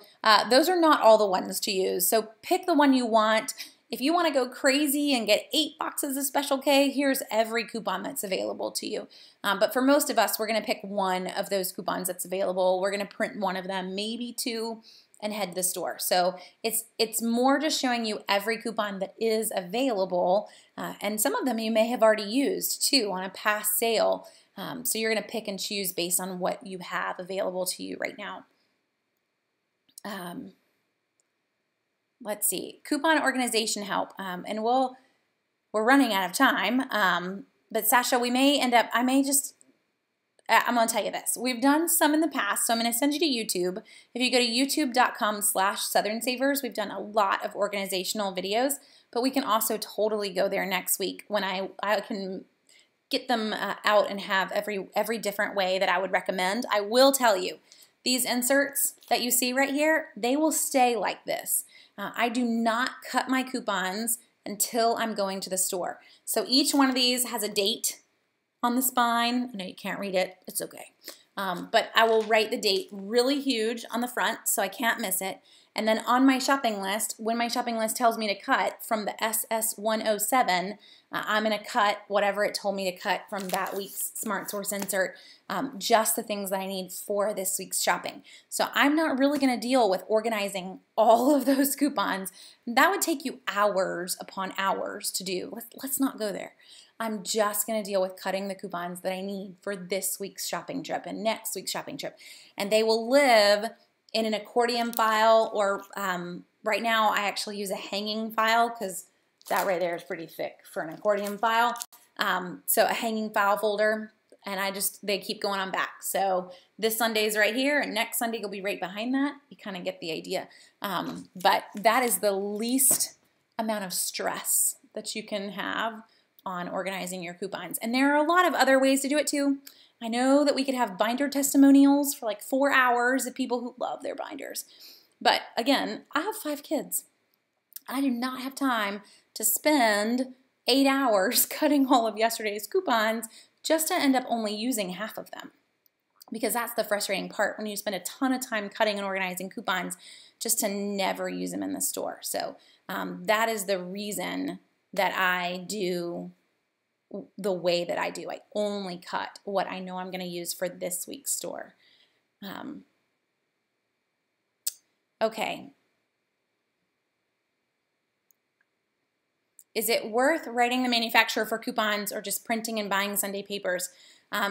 those are not all the ones to use. So pick the one you want. If you want to go crazy and get 8 boxes of Special K, here's every coupon that's available to you. But for most of us, we're going to pick one of those coupons that's available. We're going to print one of them, maybe 2, and head to the store. So it's more just showing you every coupon that is available, and some of them you may have already used too on a past sale. So you're going to pick and choose based on what you have available to you right now. Let's see, coupon organization help, and we're running out of time. But Sasha, I'm going to tell you this. We've done some in the past, so I'm going to send you to YouTube. If you go to youtube.com/Southern Savers, we've done a lot of organizational videos, but we can also totally go there next week when I can get them out and have every different way that I would recommend. I will tell you, these inserts that you see right here, they will stay like this. I do not cut my coupons until I'm going to the store. So each one of these has a date on the spine. I know you can't read it, it's okay. But I will write the date really huge on the front so I can't miss it. And then on my shopping list, when my shopping list tells me to cut from the SS107, I'm going to cut whatever it told me to cut from that week's Smart Source insert, just the things that I need for this week's shopping. So I'm not really going to deal with organizing all of those coupons. That would take you hours upon hours to do. Let's not go there. I'm just going to deal with cutting the coupons that I need for this week's shopping trip and next week's shopping trip. And they will live in an accordion file, or right now I actually use a hanging file because that right there is pretty thick for an accordion file. So a hanging file folder, and they keep going on back. So this Sunday's right here, and next Sunday will be right behind that. You kind of get the idea. But that is the least amount of stress that you can have on organizing your coupons. And there are a lot of other ways to do it too. I know that we could have binder testimonials for like 4 hours of people who love their binders. But again, I have 5 kids. I do not have time to spend 8 hours cutting all of yesterday's coupons just to end up only using half of them. Because that's the frustrating part, when you spend a ton of time cutting and organizing coupons just to never use them in the store. So that is the reason that I do the way that I do. I only cut what I know I'm going to use for this week's store. Okay. Is it worth writing the manufacturer for coupons or just printing and buying Sunday papers?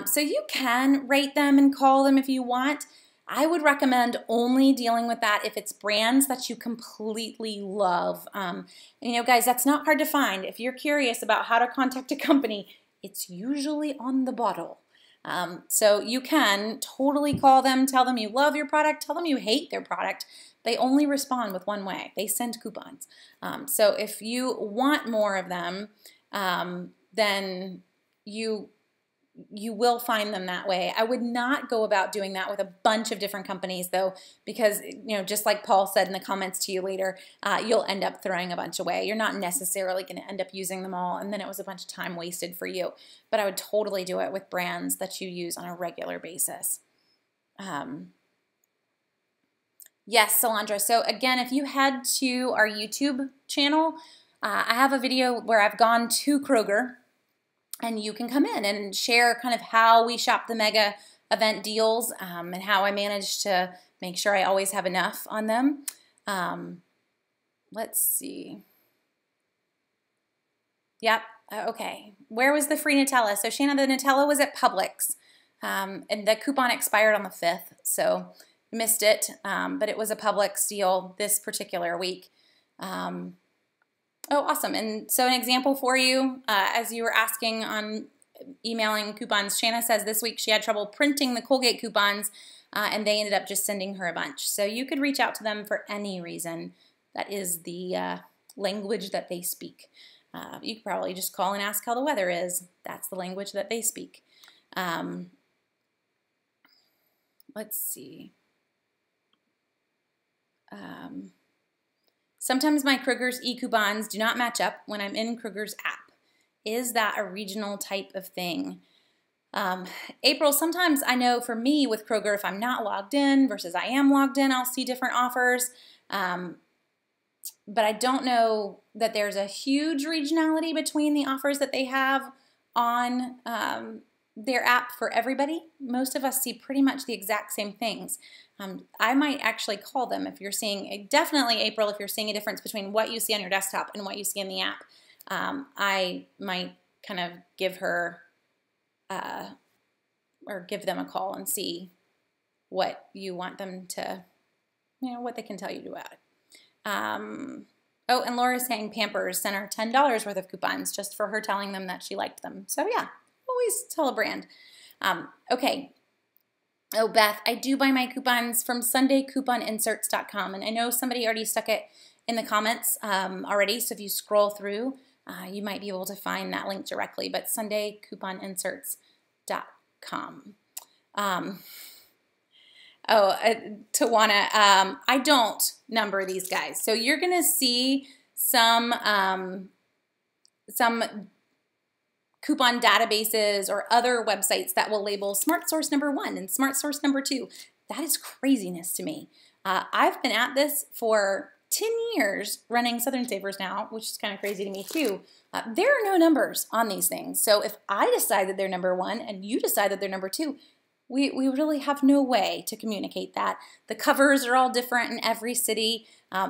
So you can rate them and call them if you want. I would recommend only dealing with that if it's brands that you completely love. And you know, guys, that's not hard to find. If you're curious about how to contact a company, it's usually on the bottle. So you can totally call them, tell them you love your product, tell them you hate their product. They only respond with one way. They send coupons. So if you want more of them, then you will find them that way. I would not go about doing that with a bunch of different companies though, because, you know, just like Paul said in the comments to you later, you'll end up throwing a bunch away. You're not necessarily going to end up using them all, and then it was a bunch of time wasted for you. But I would totally do it with brands that you use on a regular basis. Yes, Solandra. So again, if you head to our YouTube channel, I have a video where I've gone to Kroger, and you can come in and share kind of how we shop the mega event deals, and how I manage to make sure I always have enough on them. Let's see. Yep, okay. Where was the free Nutella? So Shanna, the Nutella was at Publix, and the coupon expired on the 5th, so missed it, but it was a Publix deal this particular week. Oh, awesome. And so an example for you, as you were asking on emailing coupons, Shanna says this week she had trouble printing the Colgate coupons, and they ended up just sending her a bunch. So you could reach out to them for any reason. That is the language that they speak. You could probably just call and ask how the weather is. That's the language that they speak. Let's see. Sometimes my Kroger's e-coupons do not match up when I'm in Kroger's app. Is that a regional type of thing? April, sometimes I know for me with Kroger, if I'm not logged in versus I am logged in, I'll see different offers. But I don't know that there's a huge regionality between the offers that they have on their app for everybody. Most of us see pretty much the exact same things. I might actually call them if you're seeing, definitely April, if you're seeing a difference between what you see on your desktop and what you see in the app. I might kind of give her or give them a call and see what you want them to, what they can tell you about it. Oh, and Laura's saying Pampers sent her $10 worth of coupons just for her telling them that she liked them. So yeah, always tell a brand. Okay. Oh, Beth, I do buy my coupons from SundayCouponInserts.com, and I know somebody already stuck it in the comments already, so if you scroll through, you might be able to find that link directly, but SundayCouponInserts.com. Tawana, I don't number these guys. So you're going to see some coupon databases or other websites that will label Smart Source number 1 and Smart Source number 2. That is craziness to me. I've been at this for 10 years running Southern Savers now, which is kind of crazy to me too. There are no numbers on these things. So if I decide that they're number 1 and you decide that they're number 2, we really have no way to communicate that. The covers are all different in every city.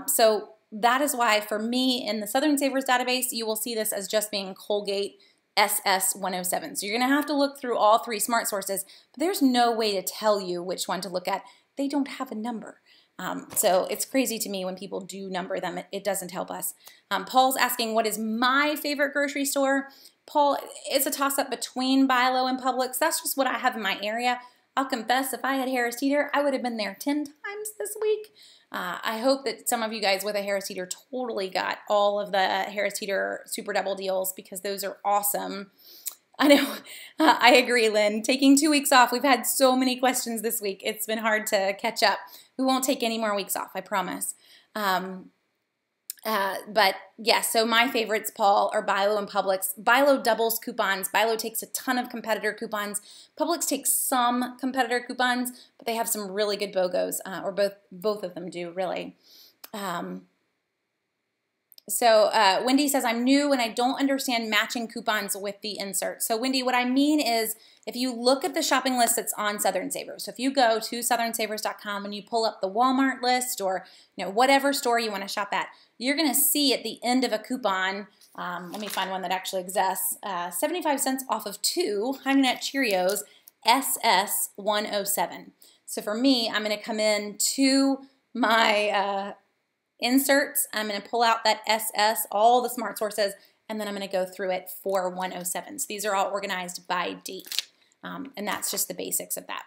So that is why for me in the Southern Savers database, you will see this as just being Colgate SS107. So you're going to have to look through all 3 smart sources, but there's no way to tell you which one to look at. They don't have a number. So it's crazy to me when people do number them. It doesn't help us. Paul's asking, what is my favorite grocery store? Paul, it's a toss-up between Bi-Lo and Publix. That's just what I have in my area. I'll confess, if I had Harris Teeter, I would have been there 10 times this week. I hope that some of you guys with a Harris Teeter totally got all of the Harris Teeter Super Double deals because those are awesome. I know. I agree, Lynn. Taking 2 weeks off. We've had so many questions this week. It's been hard to catch up. We won't take any more weeks off, I promise. But yeah, so my favorites, Paul, are Bi-Lo and Publix. Bi-Lo doubles coupons. Bi-Lo takes a ton of competitor coupons. Publix takes some competitor coupons, but they have some really good BOGOs, or both of them do, really. Wendy says, I'm new and I don't understand matching coupons with the insert. So Wendy, what I mean is if you look at the shopping list that's on Southern Savers, so if you go to southernsavers.com and you pull up the Walmart list or whatever store you want to shop at, you're going to see at the end of a coupon, let me find one that actually exists, 75 cents off of 2 Honey Nut Cheerios SS107. So for me, I'm going to come in to my inserts. I'm going to pull out that SS, all the smart sources, and then I'm going to go through it for 107. So these are all organized by date, and that's just the basics of that.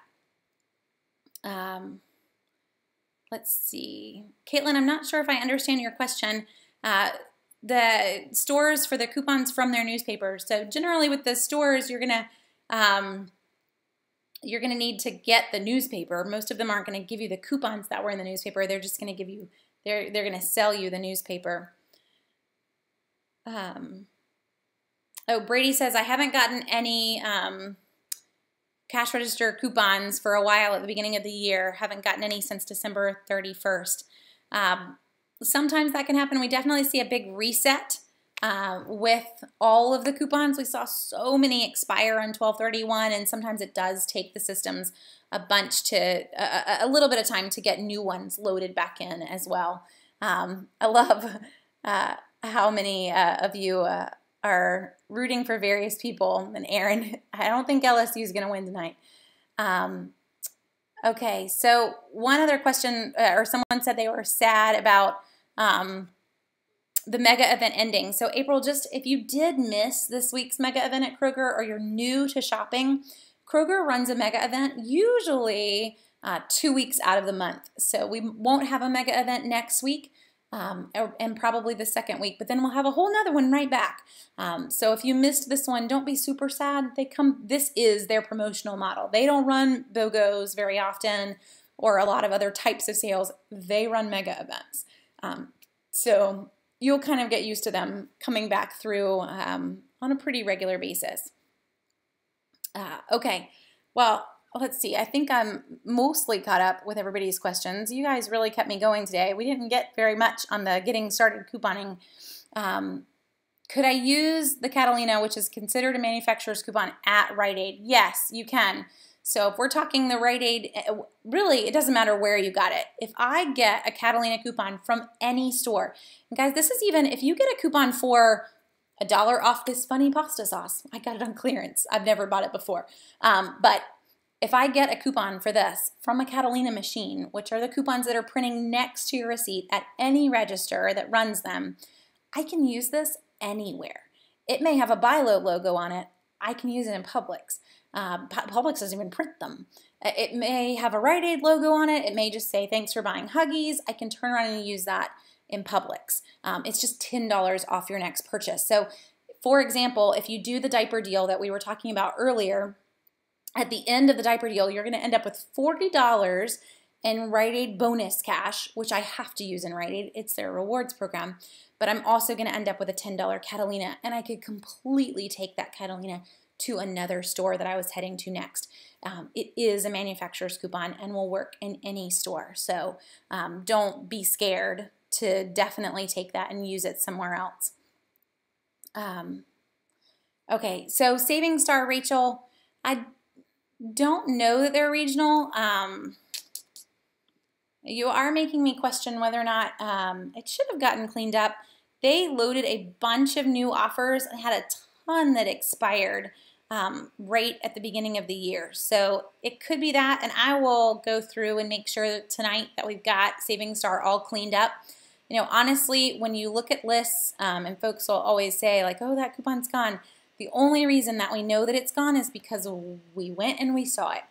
Let's see. Caitlin, I'm not sure if I understand your question. The stores for the coupons from their newspapers. So generally with the stores, you're gonna need to get the newspaper. Most of them aren't going to give you the coupons that were in the newspaper. They're just going to give you, they're going to sell you the newspaper. Oh, Brady says, I haven't gotten any cash register coupons for a while at the beginning of the year. Haven't gotten any since December 31st. Sometimes that can happen. We definitely see a big reset with all of the coupons. We saw so many expire on 12/31, and sometimes it does take the systems a little bit of time to get new ones loaded back in as well. I love how many of you are rooting for various people. And Aaron, I don't think LSU is going to win tonight. Okay, so one other question, or someone said they were sad about the mega event ending. So April, just if you did miss this week's mega event at Kroger or you're new to shopping, Kroger runs a mega event usually 2 weeks out of the month. So we won't have a mega event next week. and probably the second week, but then we'll have a whole nother one right back. So if you missed this one, don't be super sad. This is their promotional model. They don't run BOGOs very often or a lot of other types of sales. They run mega events. So you'll kind of get used to them coming back through on a pretty regular basis. Okay, well, let's see. I think I'm mostly caught up with everybody's questions. You guys really kept me going today. We didn't get very much on the getting started couponing. Could I use the Catalina, which is considered a manufacturer's coupon, at Rite Aid? Yes, you can. So if we're talking the Rite Aid, really, it doesn't matter where you got it. If I get a Catalina coupon from any store, and guys, this is even if you get a coupon for $1 off this funny pasta sauce. I got it on clearance. I've never bought it before. But if I get a coupon for this from a Catalina machine, which are the coupons that are printing next to your receipt at any register that runs them, I can use this anywhere. It may have a BI-LO logo on it. I can use it in Publix. Publix doesn't even print them. It may have a Rite Aid logo on it. It may just say, thanks for buying Huggies. I can turn around and use that in Publix. It's just $10 off your next purchase. So, for example, if you do the diaper deal that we were talking about earlier, at the end of the diaper deal, you're going to end up with $40 in Rite Aid bonus cash, which I have to use in Rite Aid. It's their rewards program. But I'm also going to end up with a $10 Catalina, and I could completely take that Catalina to another store that I was heading to next. It is a manufacturer's coupon and will work in any store. So don't be scared to definitely take that and use it somewhere else. Okay, so Saving Star, Rachel, I don't know that they're regional. You are making me question whether or not it should have gotten cleaned up. They loaded a bunch of new offers and had a ton that expired right at the beginning of the year. So it could be that, and I will go through and make sure that tonight that we've got Saving Star all cleaned up. You know, honestly, when you look at lists, and folks will always say like, oh, that coupon's gone. The only reason that we know that it's gone is because we went and we saw it.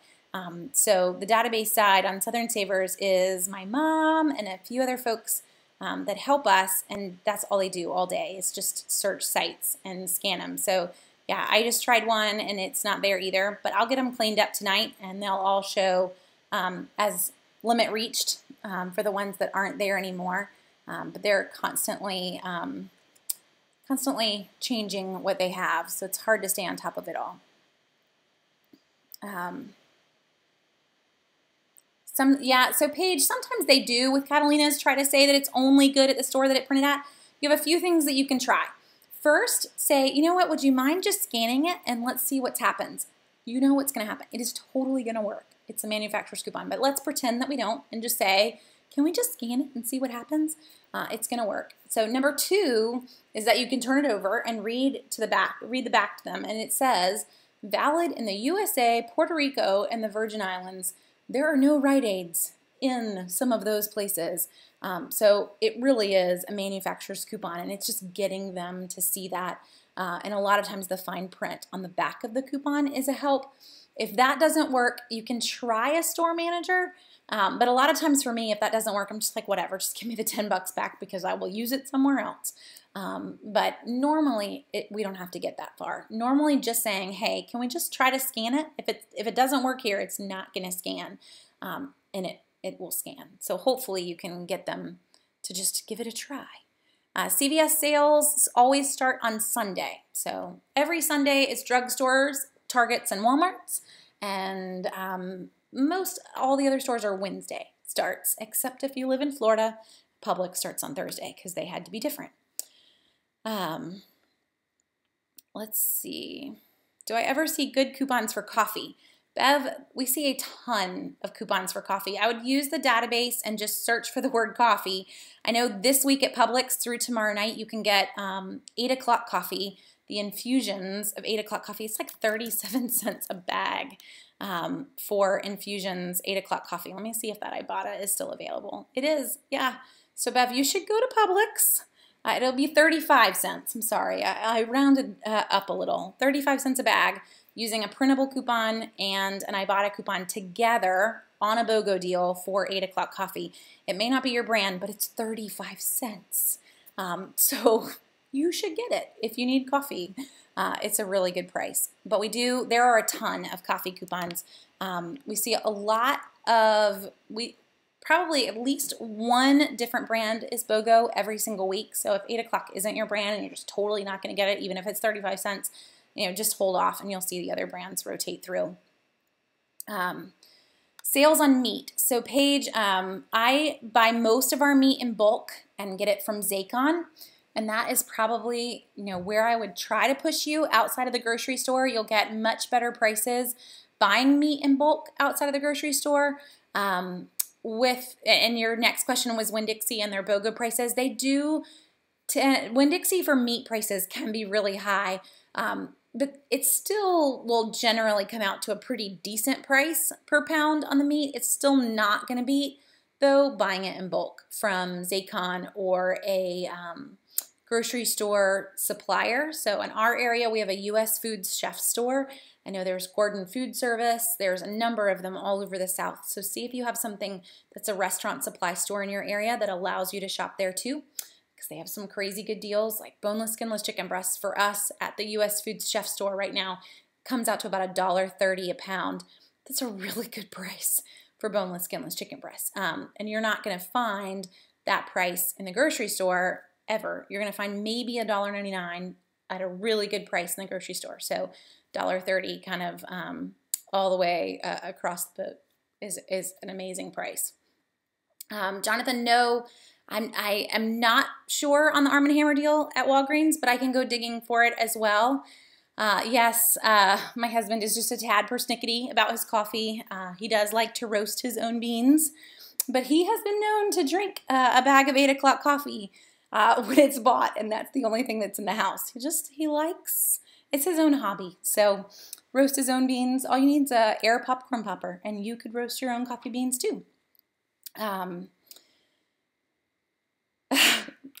So the database side on Southern Savers is my mom and a few other folks that help us, and that's all they do all day is just search sites and scan them. So yeah, I just tried one and it's not there either, but I'll get them cleaned up tonight and they'll all show as limit reached for the ones that aren't there anymore. But they're constantly changing what they have, so it's hard to stay on top of it all. So Paige, sometimes they do with Catalinas try to say that it's only good at the store that it printed at. You have a few things that you can try. First, say, you know what, would you mind just scanning it and let's see what happens. You know what's going to happen. It is totally going to work. It's a manufacturer's coupon, but let's pretend that we don't and just say, can we just scan it and see what happens? It's going to work. So number 2 is that you can turn it over and read the back to them, and it says, valid in the USA, Puerto Rico, and the Virgin Islands. There are no Rite Aids in some of those places. So it really is a manufacturer's coupon, and it's just getting them to see that. And a lot of times the fine print on the back of the coupon is a help. If that doesn't work, you can try a store manager. But a lot of times for me, if that doesn't work, I'm just like, whatever, just give me the $10 back because I will use it somewhere else. But normally we don't have to get that far. Normally just saying, hey, can we just try to scan it? If it doesn't work here, it's not going to scan, and it will scan. So hopefully you can get them to just give it a try. CVS sales always start on Sunday. So every Sunday it's drugstores, Targets, and Walmarts, and most all the other stores are Wednesday starts, except if you live in Florida, Publix starts on Thursday because they had to be different. Let's see. Do I ever see good coupons for coffee? Bev, we see a ton of coupons for coffee. I would use the database and just search for the word coffee. I know this week at Publix through tomorrow night you can get 8 o'clock coffee. The infusions of 8 o'clock coffee, it's like 37 cents a bag for infusions 8 o'clock coffee. Let me see if that Ibotta is still available. It is, yeah. So Bev, you should go to Publix. It'll be 35 cents. I'm sorry, I rounded up a little. 35 cents a bag using a printable coupon and an Ibotta coupon together on a BOGO deal for 8 o'clock coffee. It may not be your brand, but it's 35 cents. So you should get it if you need coffee. It's a really good price. But there are a ton of coffee coupons. We see a lot of, probably at least one different brand is BOGO every single week. So if 8 o'clock isn't your brand and you're just totally not going to get it, even if it's 35 cents, just hold off and you'll see the other brands rotate through. Sales on meat. So Paige, I buy most of our meat in bulk and get it from Zaycon. And that is probably, where I would try to push you outside of the grocery store. You'll get much better prices buying meat in bulk outside of the grocery store. And your next question was Winn-Dixie and their BOGO prices. They do, Winn-Dixie for meat prices can be really high, but it still will generally come out to a pretty decent price per pound on the meat. It's still not going to beat, though, buying it in bulk from Zaycon or a grocery store supplier. So in our area, we have a U.S. Foods Chef store. I know there's Gordon Food Service. There's a number of them all over the South. So see if you have something that's a restaurant supply store in your area that allows you to shop there too, because they have some crazy good deals like boneless, skinless chicken breasts for us at the U.S. Foods Chef store right now. Comes out to about $1.30 a pound. That's a really good price for boneless, skinless chicken breasts. And you're not going to find that price in the grocery store ever. You're going to find maybe $1.99 at a really good price in the grocery store. So $1.30 kind of all the way across the boat is an amazing price. Jonathan, no, I am not sure on the Arm & Hammer deal at Walgreens, but I can go digging for it as well. Yes, my husband is just a tad persnickety about his coffee. He does like to roast his own beans, but he has been known to drink a bag of 8 o'clock coffee when it's bought, and that's the only thing that's in the house. He likes, it's his own hobby. So roast his own beans. All you need is a air popcorn popper, and you could roast your own coffee beans too.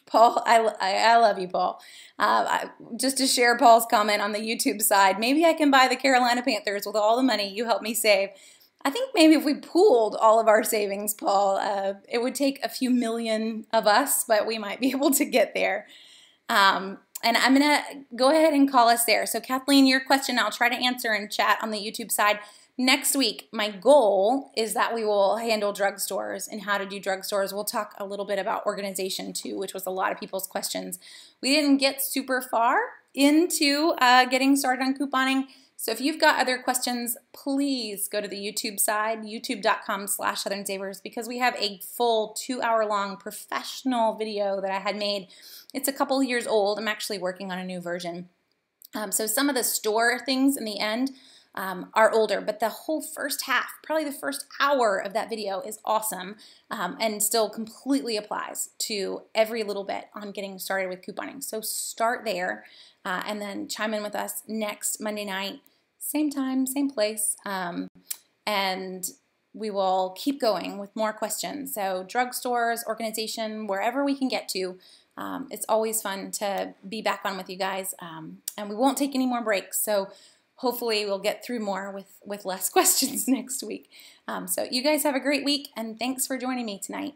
Paul, I love you, Paul. Just to share Paul's comment on the YouTube side, maybe I can buy the Carolina Panthers with all the money you helped me save. I think maybe if we pooled all of our savings, Paul, it would take a few million of us, but we might be able to get there. And I'm going to go ahead and call us there. So Kathleen, your question, I'll try to answer in chat on the YouTube side. Next week, my goal is that we will handle drugstores and how to do drugstores. We'll talk a little bit about organization too, which was a lot of people's questions. We didn't get super far into getting started on couponing. So if you've got other questions, please go to the YouTube side, youtube.com/SouthernSavers, because we have a full 2-hour-long professional video that I had made. It's a couple years old. I'm actually working on a new version. So some of the store things in the end are older, but the whole first half, probably the first hour of that video is awesome and still completely applies to every little bit on getting started with couponing. So start there and then chime in with us next Monday night, same time, same place, and we will keep going with more questions. So drugstores, organization, wherever we can get to. It's always fun to be back on with you guys, and we won't take any more breaks. So hopefully we'll get through more with less questions next week. So you guys have a great week, and thanks for joining me tonight.